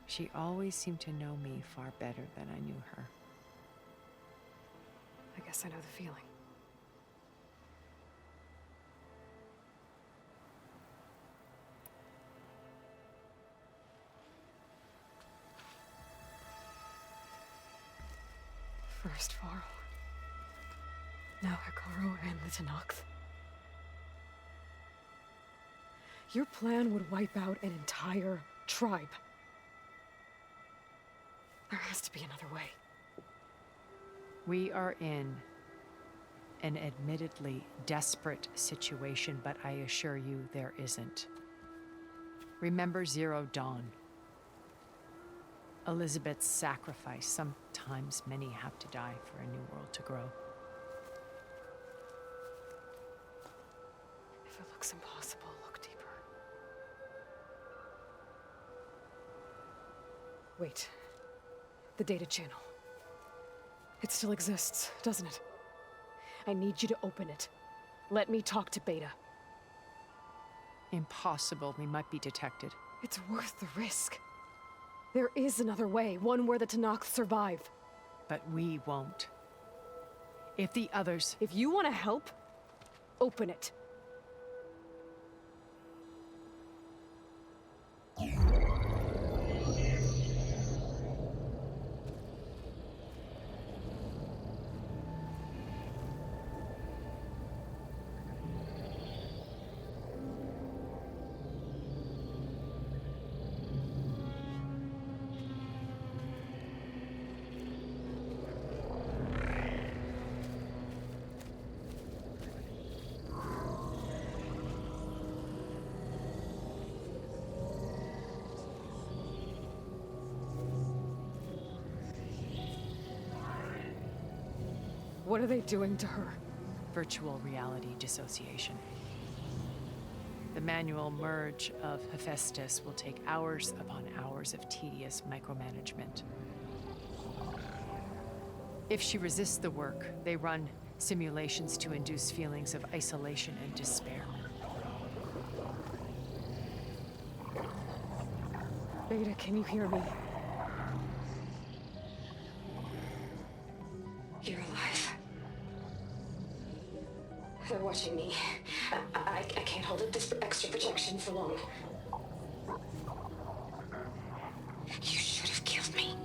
She always seemed to know me far better than I knew her. I guess I know the feeling. First Varl. Now Hekarro and the Tenakth. Your plan would wipe out an entire tribe. There has to be another way. We are in an admittedly desperate situation, but I assure you there isn't. Remember Zero Dawn. Elizabeth's sacrifice. Sometimes many have to die for a new world to grow. If it looks impossible, look deeper. Wait. The data channel. It still exists, doesn't it? I need you to open it. Let me talk to Beta. Impossible. We might be detected. It's worth the risk. There is another way, one where the Tenakth survive. But we won't. If the others... If you want to help, open it. What are they doing to her? Virtual reality dissociation. The manual merge of HEPHAESTUS will take hours upon hours of tedious micromanagement. If she resists the work, they run simulations to induce feelings of isolation and despair. Beta, can you hear me? You're alive. They're watching me. I can't hold up this extra protection for long. You should have killed me.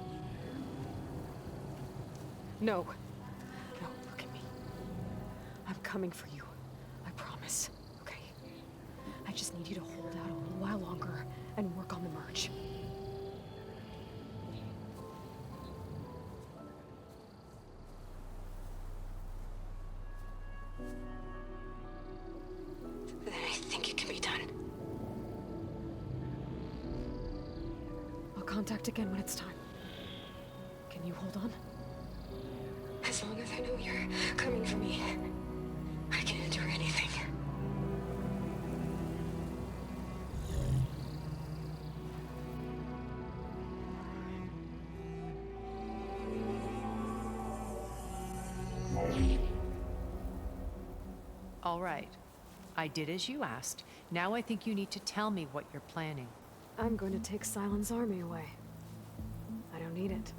No. No, look at me. I'm coming for you. I promise, okay? I just need you to hold out a little while longer and work on the merge. Then I think it can be done. I'll contact again when it's time. Can you hold on? As long as I know you're coming for me, I can endure anything. All right. I did as you asked. Now I think you need to tell me what you're planning. I'm going to take Sylens' army away. I don't need it.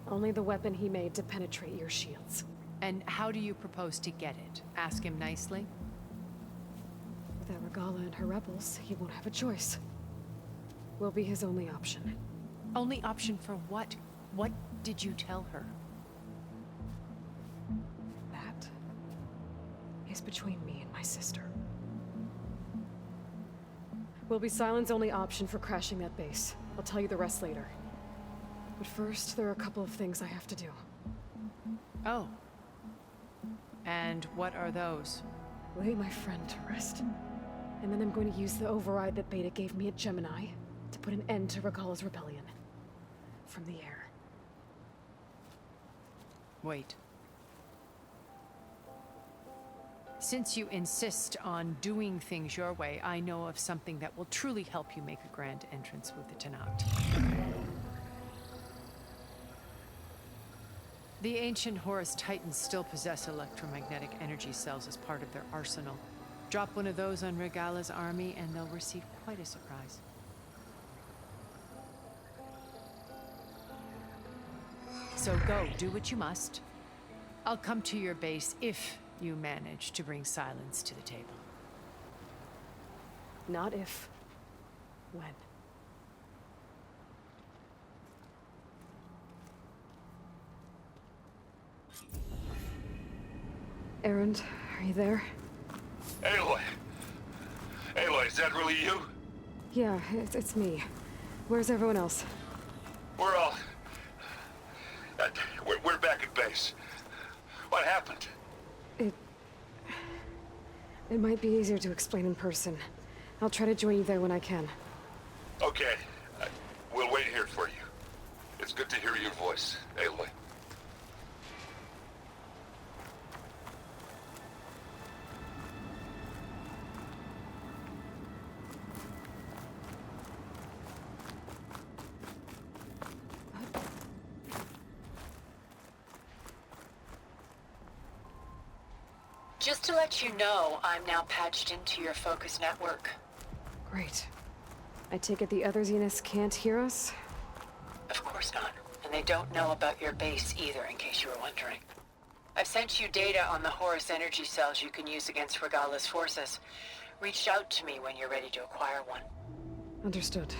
Only the weapon he made to penetrate your shields. And how do you propose to get it? Ask him nicely? Without Regalla and her rebels, he won't have a choice. will be his only option. Only option for what? What did you tell her? That is between me and my sister. Will be Sylens' only option for crashing that base. I'll tell you the rest later. But first, there are a couple of things I have to do. Oh. And what are those? Lay my friend to rest. And then I'm going to use the override that Beta gave me at Gemini to put an end to Regalla's rebellion. From the air. Wait. Since you insist on doing things your way, I know of something that will truly help you make a grand entrance with the Tenakth. The ancient Horus Titans still possess electromagnetic energy cells as part of their arsenal. Drop one of those on Regalla's army and they'll receive quite a surprise. So go, do what you must. I'll come to your base if you manage to bring Sylens to the table. Not if. When. Erend, are you there? Aloy! Aloy, is that really you? Yeah, it's me. Where's everyone else? We're all... we're back at base. What happened? It might be easier to explain in person. I'll try to join you there when I can. Okay. We'll wait here for you. It's good to hear your voice, Aloy. Just to let you know, I'm now patched into your focus network. Great. I take it the other Zeniths can't hear us? Of course not. And they don't know about your base either, in case you were wondering. I've sent you data on the Horus energy cells you can use against Regalla's forces. Reach out to me when you're ready to acquire one. Understood.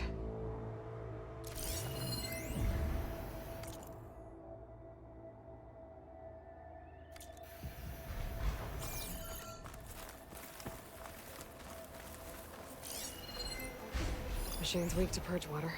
Machine's weak to purge water.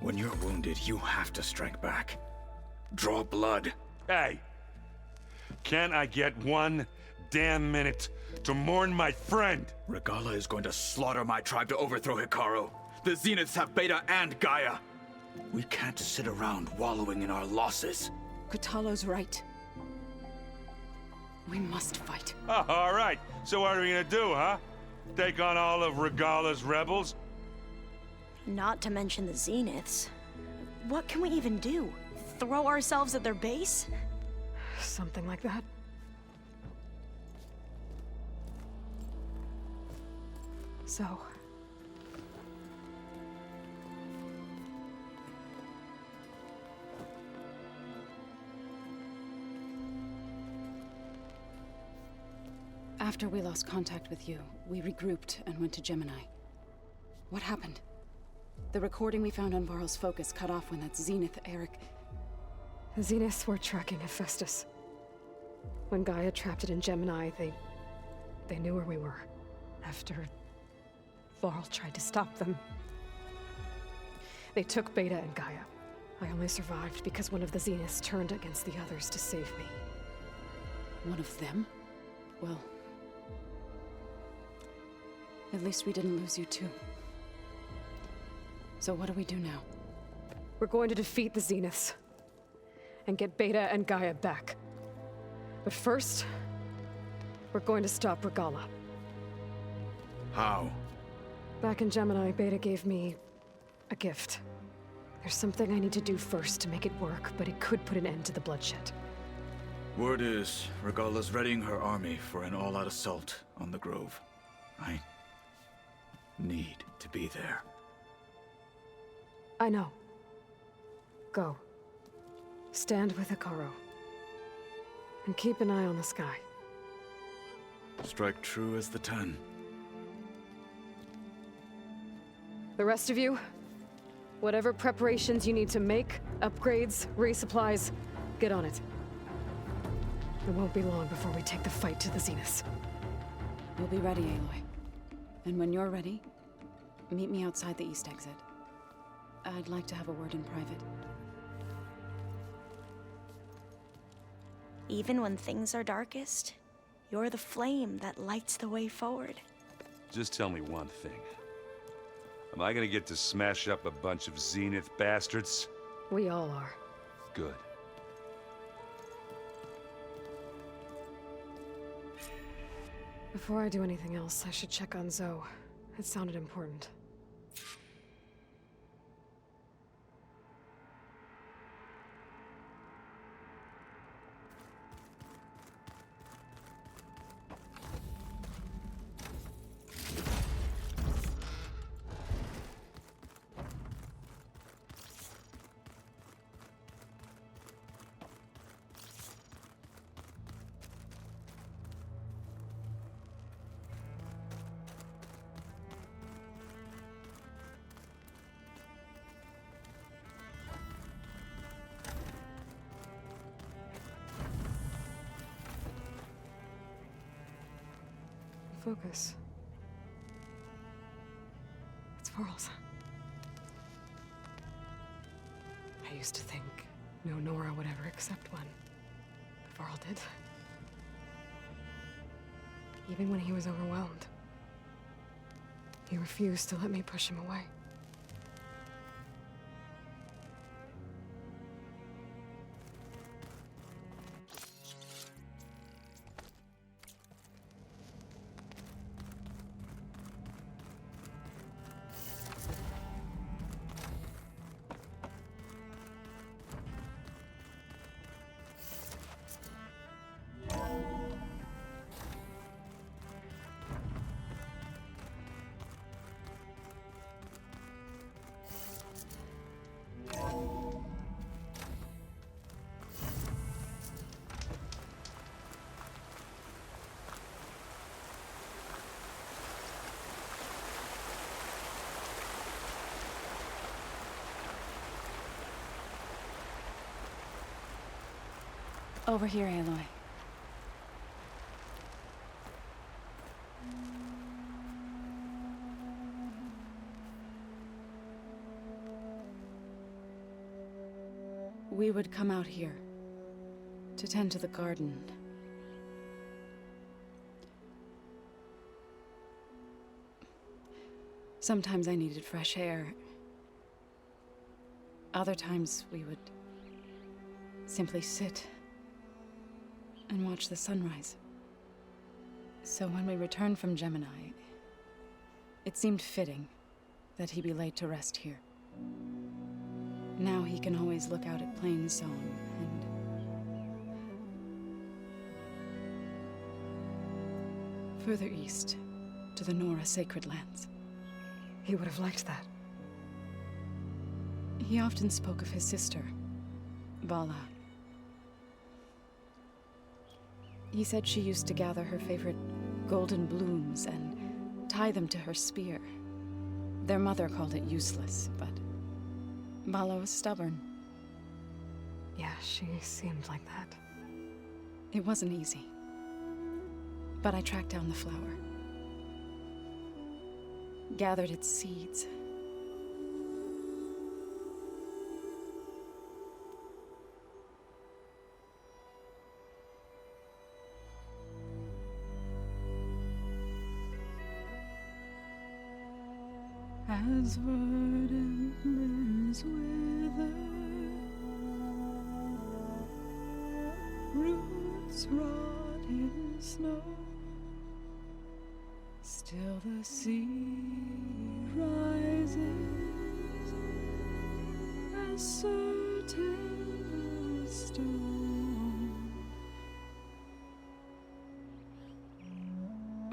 When you're wounded, you have to strike back. Draw blood. Hey! Can't I get one damn minute to mourn my friend? Regalla is going to slaughter my tribe to overthrow Hikaru. The Zeniths have Beta and Gaia. We can't sit around wallowing in our losses. Kotallo's right. We must fight. Oh, all right. So what are we gonna do, huh? Take on all of Regalla's rebels? Not to mention the Zeniths. What can we even do? Throw ourselves at their base? Something like that. So... After we lost contact with you, we regrouped and went to Gemini. What happened? The recording we found on Varl's focus cut off when that Zenith, Eric... The Zeniths were tracking Hephaestus. When Gaia trapped it in Gemini, they knew where we were. After Varl tried to stop them. They took Beta and Gaia. I only survived because one of the Zeniths turned against the others to save me. One of them? Well... at least we didn't lose you too. So what do we do now? We're going to defeat the Zeniths. And get Beta and Gaia back. But first, we're going to stop Regalla. How? Back in Gemini, Beta gave me a gift. There's something I need to do first to make it work, but it could put an end to the bloodshed. Word is, Regalla's readying her army for an all-out assault on the Grove. I need to be there. I know. Go. Stand with Hikaru. And keep an eye on the sky. Strike true as the 10. The rest of you, whatever preparations you need to make, upgrades, resupplies, get on it. It won't be long before we take the fight to the Zeniths. We'll be ready, Aloy. And when you're ready, meet me outside the east exit. I'd like to have a word in private. Even when things are darkest, you're the flame that lights the way forward. Just tell me one thing. Am I gonna get to smash up a bunch of Zenith bastards? We all are. Good. Before I do anything else, I should check on Zoe. It sounded important. Focus. It's Varl's. I used to think no Nora would ever accept one. But Varl did. Even when he was overwhelmed. He refused to let me push him away. Over here, Aloy. we would come out here to tend to the garden. Sometimes I needed fresh air. Other times we would simply sit and watch the sunrise. So when we returned from Gemini, it seemed fitting that he be laid to rest here. Now he can always look out at Plainsong and... further east, to the Nora sacred lands. He would have liked that. He often spoke of his sister, Vala. He said she used to gather her favorite golden blooms and tie them to her spear. Their mother called it useless, but Vala was stubborn. Yeah, she seemed like that. It wasn't easy. But I tracked down the flower. Gathered its seeds. As verdant limbs wither, roots rot in snow, still the sea rises, as certain as stone.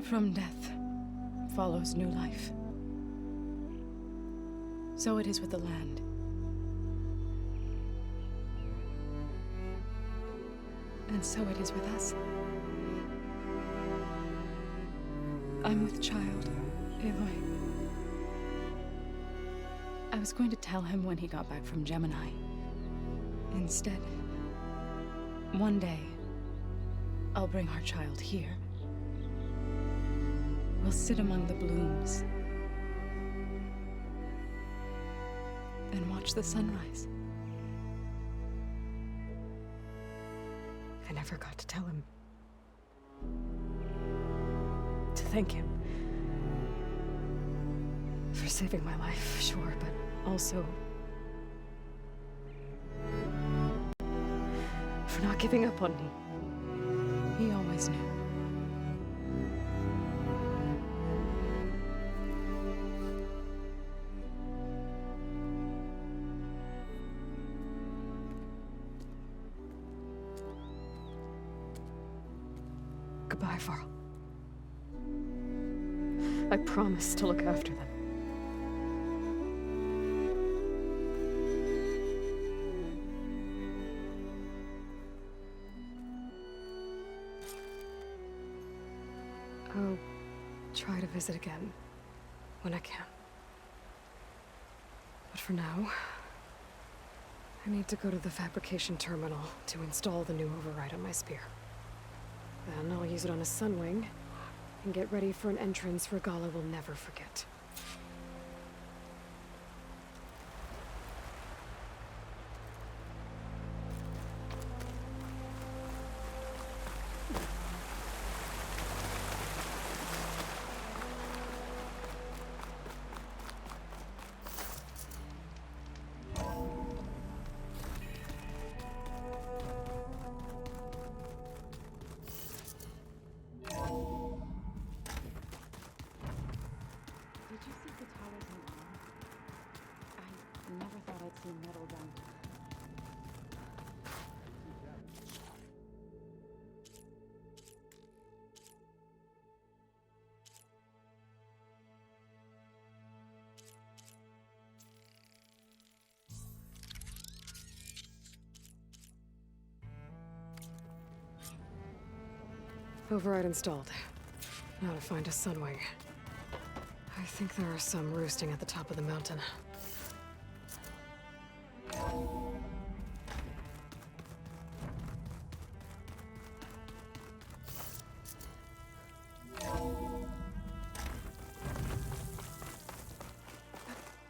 From death follows new life. So it is with the land. And so it is with us. I'm with child, Aloy. I was going to tell him when he got back from Gemini. Instead, one day, I'll bring our child here. We'll sit among the blooms and watch the sunrise. I never got to tell him. To thank him. For saving my life, sure, but also... for not giving up on me. He always knew. Goodbye, Varl. I promise to look after them. I'll try to visit again when I can. But for now, I need to go to the fabrication terminal to install the new override on my spear. Then I'll use it on a Sunwing, and get ready for an entrance Regalla will never forget. Metal down. Override installed. Now to find a Sunwing. I think there are some roosting at the top of the mountain.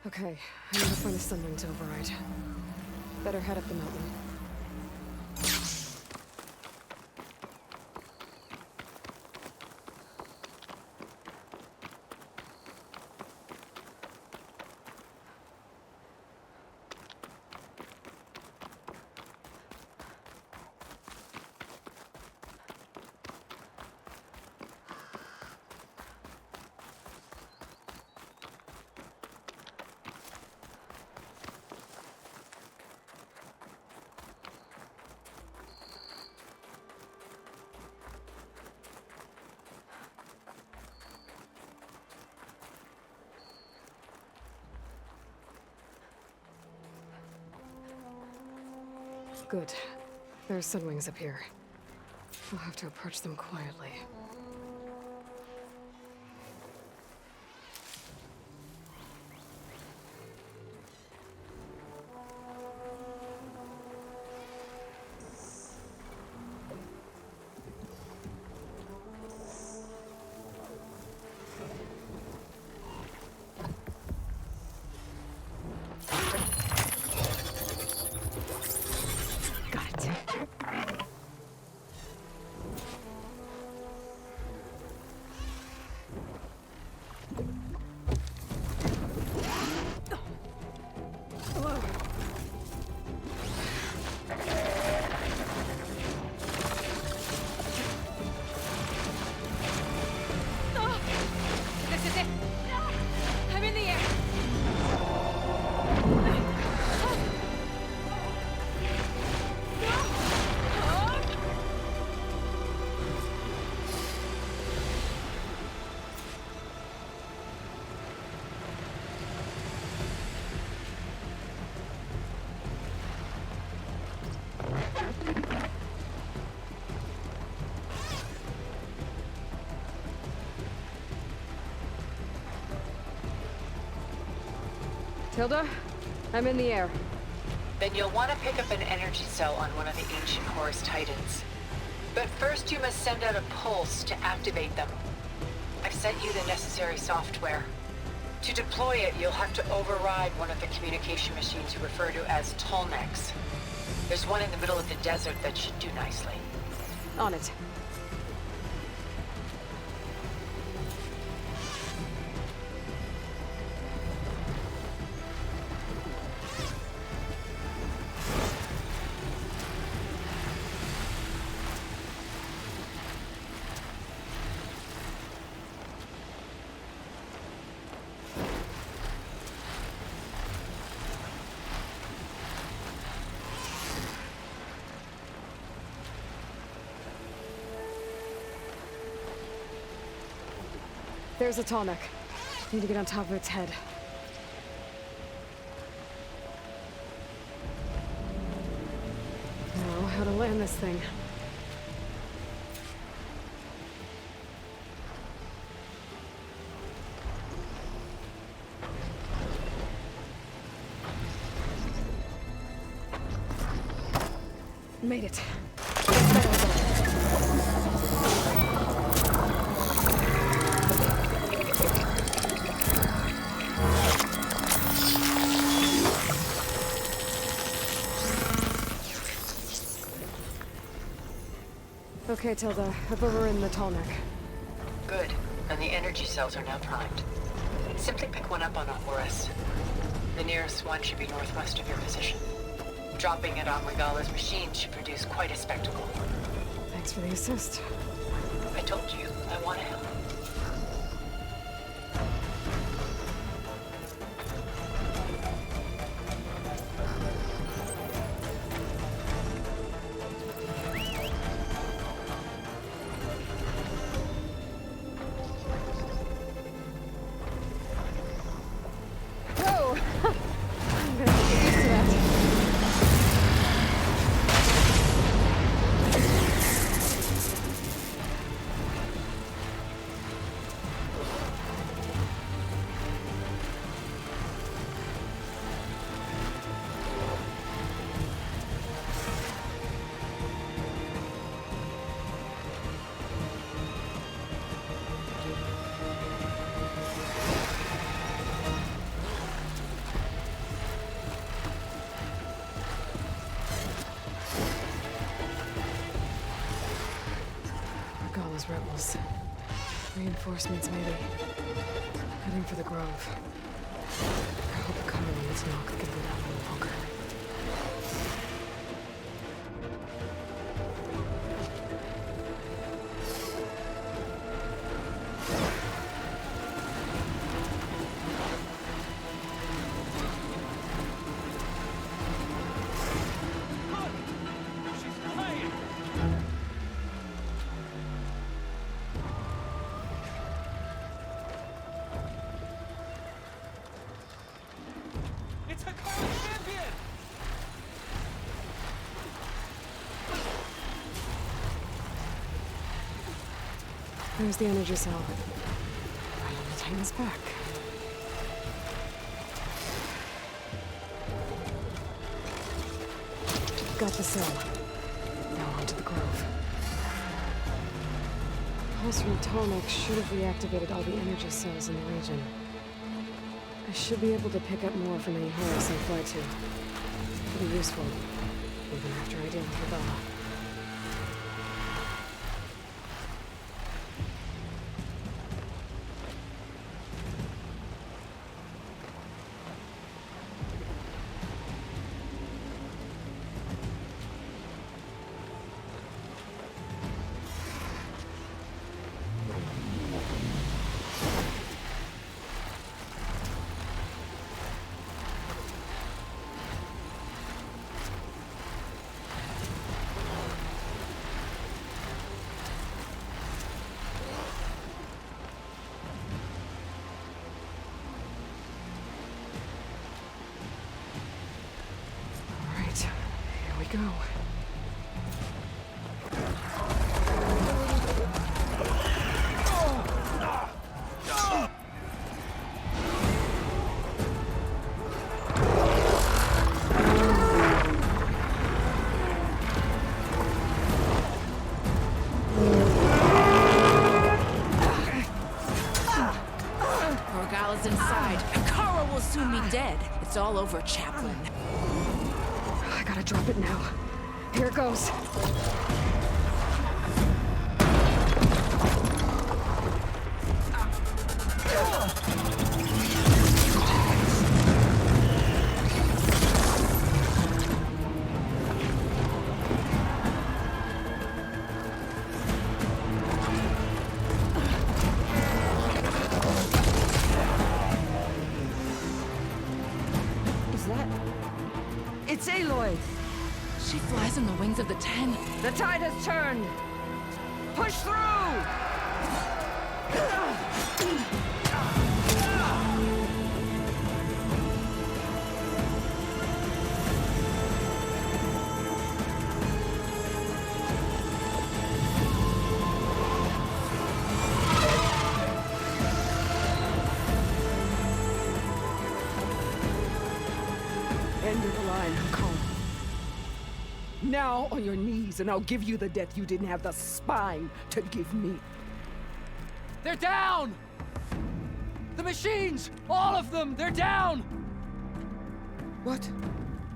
Okay, I need to find a Sunwing to override. Better head up the mountain. Good. There's Sunwings up here. We'll have to approach them quietly. Tilda, I'm in the air. Then you'll want to pick up an energy cell on one of the ancient Horus Titans. But first you must send out a pulse to activate them. I've sent you the necessary software. To deploy it, you'll have to override one of the communication machines you refer to as Tenakths. There's one in the middle of the desert that should do nicely. On it. There's a Tenakth. Need to get on top of its head. Now, how to land this thing. Made it. Okay, Tilda. I've overridden the Tenakth. Good. And the energy cells are now primed. Simply pick one up on Horus. The nearest one should be northwest of your position. Dropping it on Regalla's machine should produce quite a spectacle. Thanks for the assist. I told you, I want to help. Regalla's rebels. Reinforcements, maybe. Heading for the Grove. I hope the Cumberland's knock can go down any longer. There's the energy cell. Finally time is back. Got the cell. Now onto the grove. Pulse from Tenakth should have reactivated all the energy cells in the region. I should be able to pick up more from any Horus I fly to. Pretty useful, even after I deal with Regalla. Go. Regalla's inside. Kara will soon be dead. It's all over, Chaplain. I gotta drop it now. Here it goes. Is that... It's Aloy! She flies on the wings of the Ten. The tide has turned! Push through! End of the line, Kara. Now on your knees, and I'll give you the death you didn't have the spine to give me. They're down! The machines! All of them! They're down! What?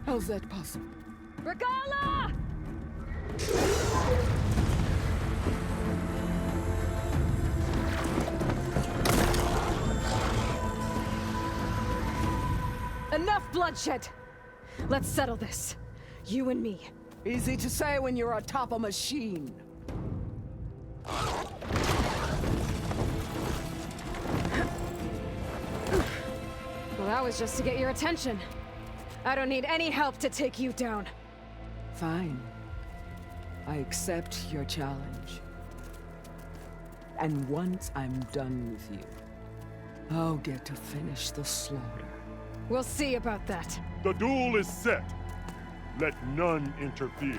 How's that possible? Regalla! Enough bloodshed! Let's settle this. You and me. Easy to say when you're atop a machine. Well, that was just to get your attention. I don't need any help to take you down. Fine. I accept your challenge. And once I'm done with you, I'll get to finish the slaughter. We'll see about that. The duel is set. Let none interfere.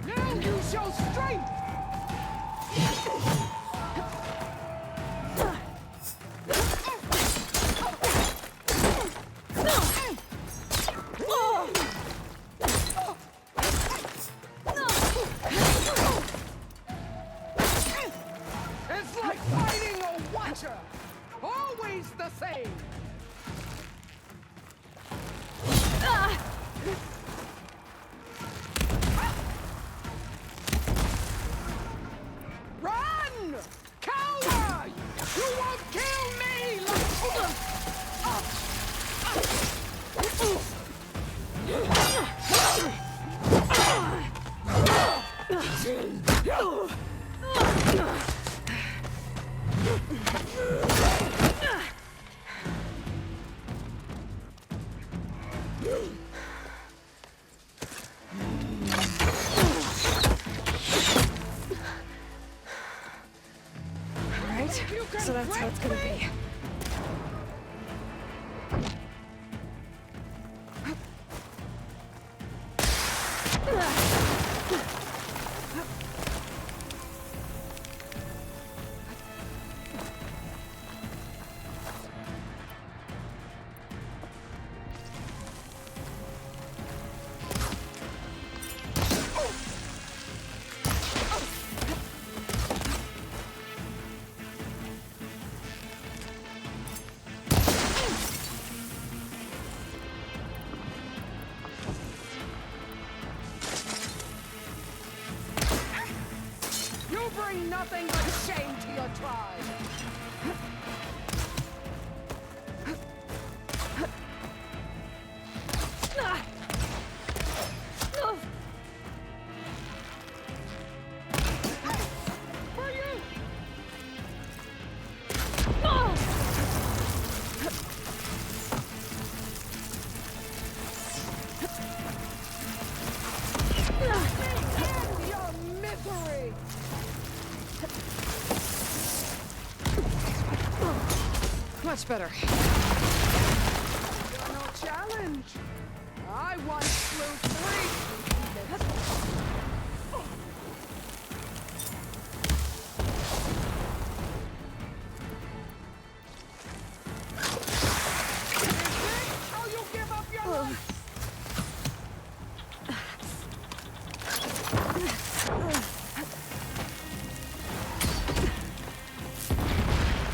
Now you show strength! It's like fighting a watcher! Always the same! Run! Coward! You won't kill me! Alright, so that's how it's gonna be. bring nothing but shame to your tribe. For you! End your misery! Much better. You're no challenge. I once slew 3. Is this how you give up your life?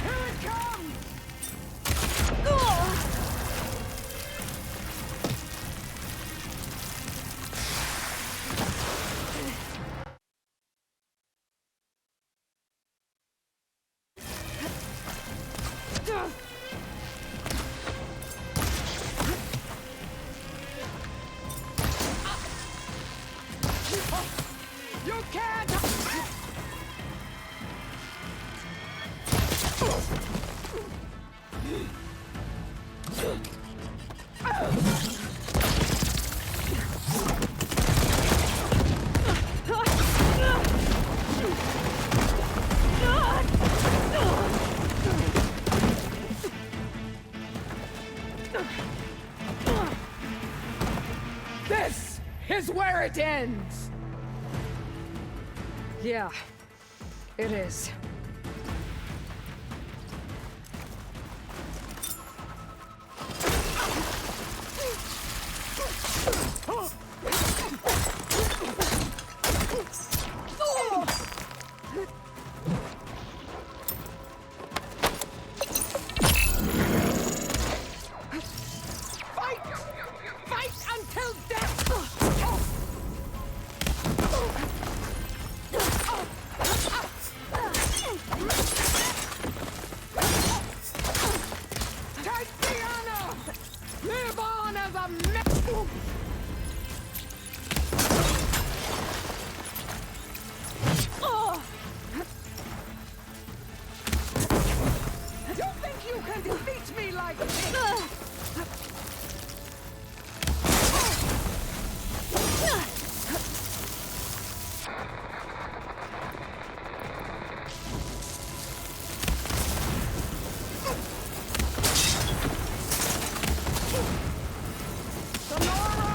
Here it comes! You can't! This is where it ends! Yeah, it is. Fight! Fight until death! Tatiana! Live on as a You think you can defeat me like this? Sonora!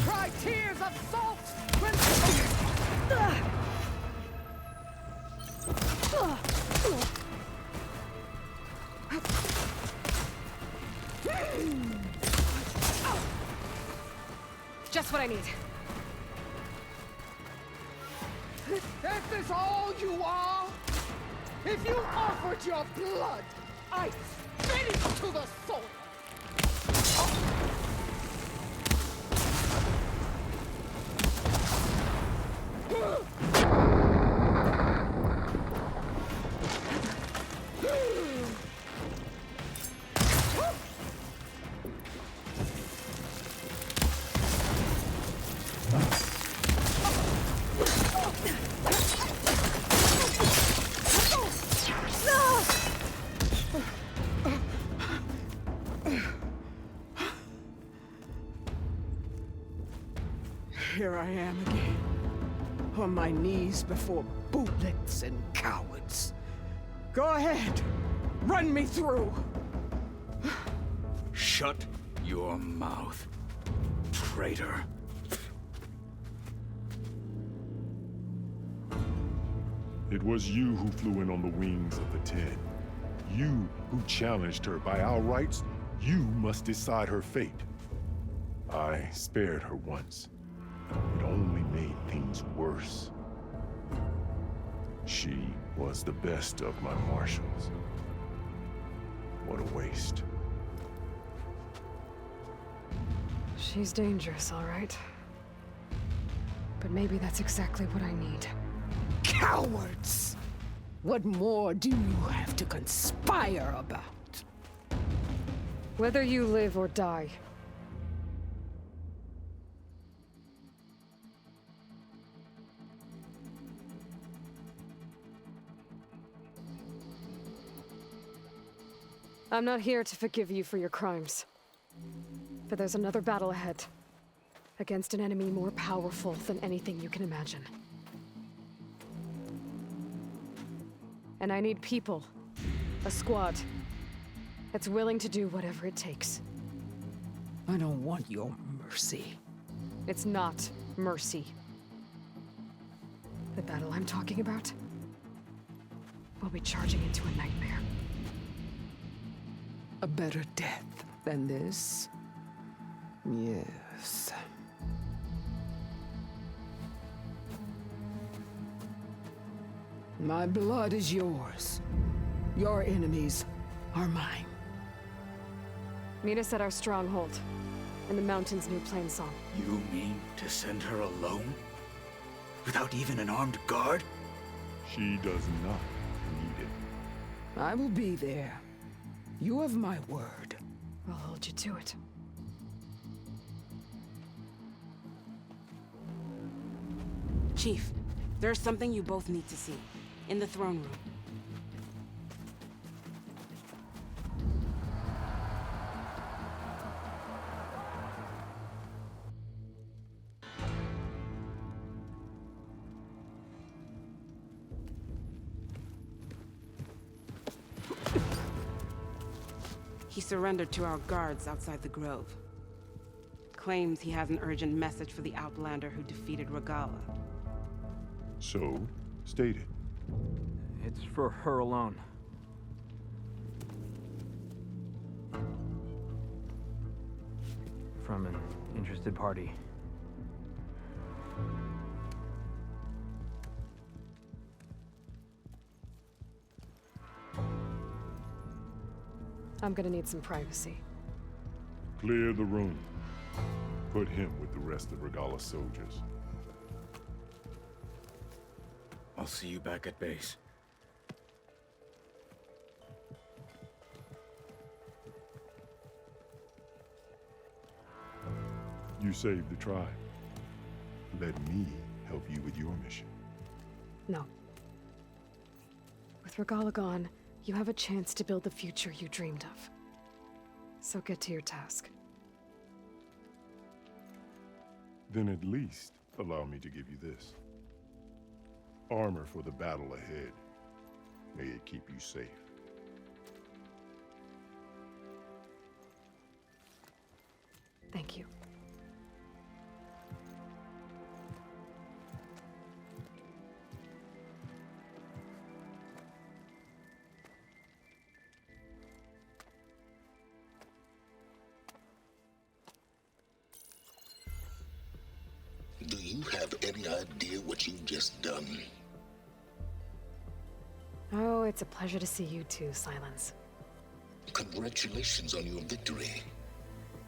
Cry tears of salt when... Just what I need. This is all you are? If you offered your blood, I'd spit it to the soul! Here I am again, on my knees before bootlets and cowards. Go ahead, run me through. Shut your mouth, traitor. It was you who flew in on the wings of the Ten. You who challenged her. By our rights, you must decide her fate. I spared her once. It only made things worse. She was the best of my marshals. What a waste. She's dangerous, all right. But maybe that's exactly what I need. Cowards! What more do you have to conspire about? Whether you live or die. I'm not here to forgive you for your crimes. But there's another battle ahead. Against an enemy more powerful than anything you can imagine. And I need people. A squad. That's willing to do whatever it takes. I don't want your mercy. It's not mercy. The battle I'm talking about will be charging into a nightmare. A better death than this? Yes. My blood is yours. Your enemies are mine. Meet us at our stronghold, in the mountains near Plainsong. You mean to send her alone? Without even an armed guard? She does not need it. I will be there. You have my word. I'll hold you to it. Chief, there's something you both need to see. In the throne room. He surrendered to our guards outside the grove. Claims he has an urgent message for the Outlander who defeated Regalla. So, state it. It's for her alone. From an interested party. I'm gonna need some privacy. Clear the room. Put him with the rest of Regalla's soldiers. I'll see you back at base. You saved the tribe. Let me help you with your mission. No. With Regalla gone, you have a chance to build the future you dreamed of. So get to your task. Then at least allow me to give you this. Armor for the battle ahead. May it keep you safe. Thank you. Do you have any idea what you've just done? Oh, it's a pleasure to see you too, Silence. Congratulations on your victory.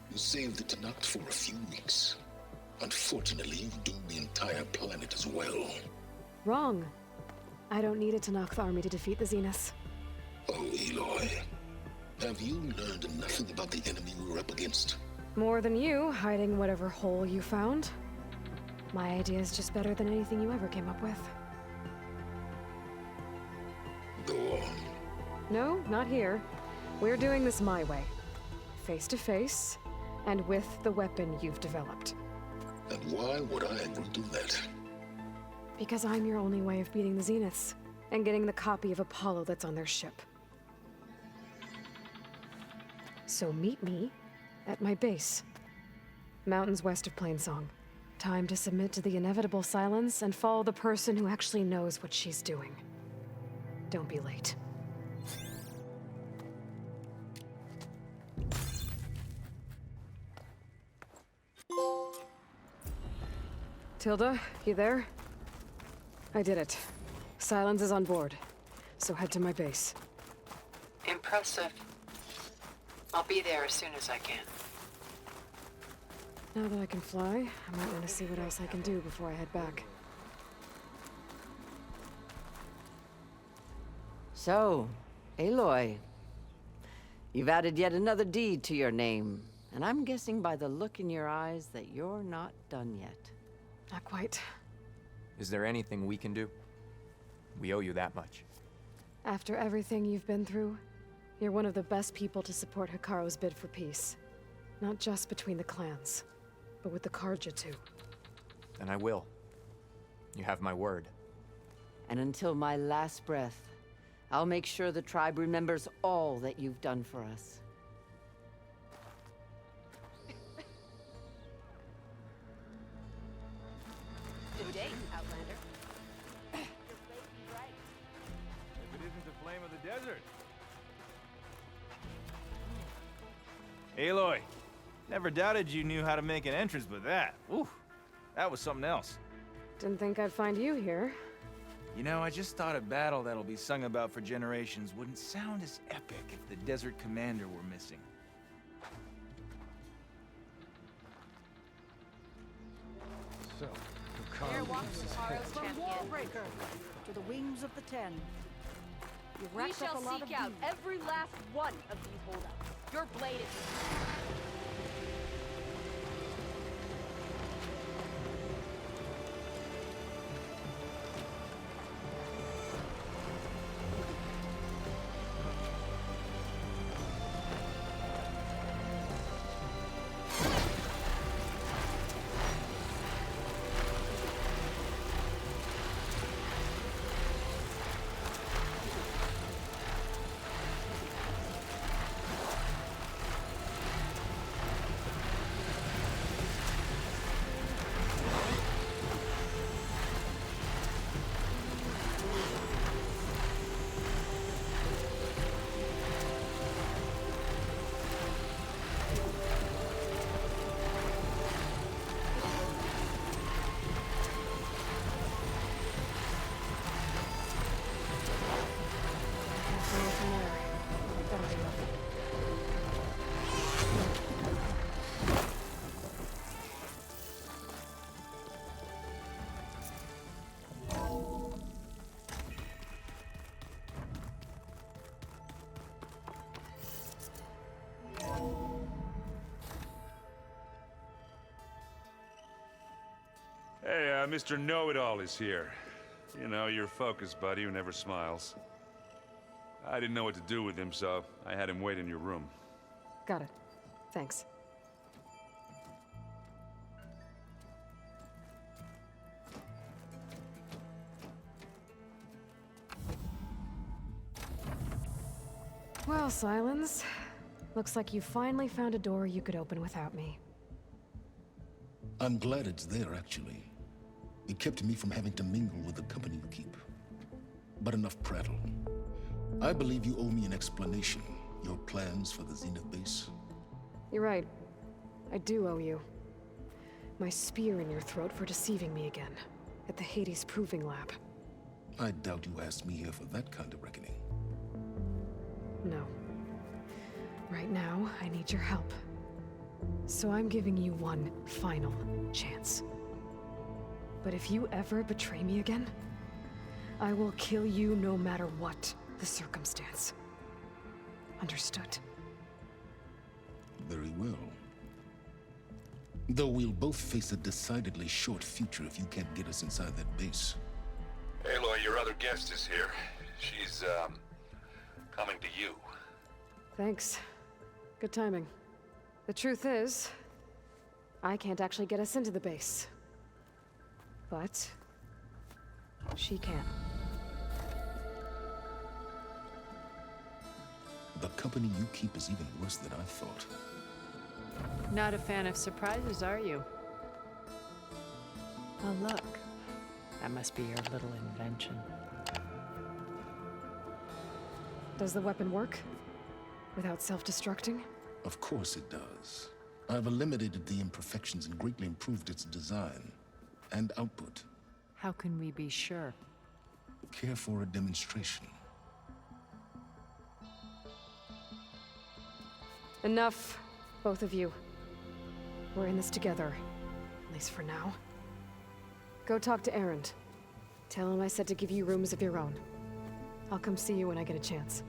You saved the Tenakth for a few weeks. Unfortunately, you've doomed the entire planet as well. Wrong. I don't need a Tenakth army to defeat the Zeniths. Oh, Aloy. Have you learned nothing about the enemy we're up against? More than you, hiding whatever hole you found. My idea is just better than anything you ever came up with. Go on. No, not here. We're doing this my way. Face to face, and with the weapon you've developed. And why would I agree to that? Because I'm your only way of beating the Zeniths, and getting the copy of Apollo that's on their ship. So meet me at my base. Mountains west of Plainsong. Time to submit to the inevitable silence and follow the person who actually knows what she's doing. Don't be late. Tilda, you there? I did it. Silence is on board, so head to my base. Impressive. I'll be there as soon as I can. Now that I can fly, I might want to see what else I can do before I head back. So, Aloy, you've added yet another deed to your name, and I'm guessing by the look in your eyes that you're not done yet. Not quite. Is there anything we can do? We owe you that much. After everything you've been through, you're one of the best people to support Hikaru's bid for peace. Not just between the clans, but with the Carja too. And I will. You have my word. And until my last breath, I'll make sure the tribe remembers all that you've done for us. Good day, Outlander. If it isn't the flame of the desert. Aloy, never doubted you knew how to make an entrance, but that, ooh, that was something else. Didn't think I'd find you here. You know, I just thought a battle that'll be sung about for generations wouldn't sound as epic if the Desert Commander were missing. So, Here walks tomorrow's From champion. Wallbreaker to the wings of the Ten. You We racked shall up a lot seek of out bees. every last one of these holdouts. Your blade is... Hey, Mr. Know-It-All is here. You know, your focus buddy who never smiles. I didn't know what to do with him, so I had him wait in your room. Got it. Thanks. Well, Silence. Looks like you finally found a door you could open without me. I'm glad it's there, actually. It kept me from having to mingle with the company you keep. But enough prattle. I believe you owe me an explanation. Your plans for the Zenith base? You're right. I do owe you. My spear in your throat for deceiving me again. At the Hades Proving Lab. I doubt you asked me here for that kind of reckoning. No. Right now, I need your help. So I'm giving you one final chance. But if you ever betray me again, I will kill you no matter what the circumstance. Understood? Very well. Though we'll both face a decidedly short future if you can't get us inside that base. Aloy, your other guest is here. She's, coming to you. Thanks. Good timing. The truth is, I can't actually get us into the base. But she can. The company you keep is even worse than I thought. Not a fan of surprises, are you? Oh, look. That must be your little invention. Does the weapon work? Without self-destructing? Of course it does. I've eliminated the imperfections and greatly improved its design and output. How can we be sure? Care for a demonstration? Enough, both of you. We're in this together, at least for now. Go talk to Erend. Tell him I said to give you rooms of your own. I'll come see you when I get a chance.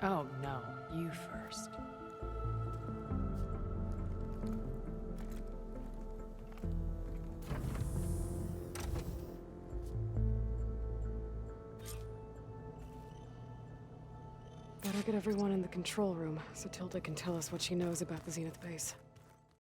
Oh, no. You first. Better get everyone in the control room so Tilda can tell us what she knows about the Zenith base.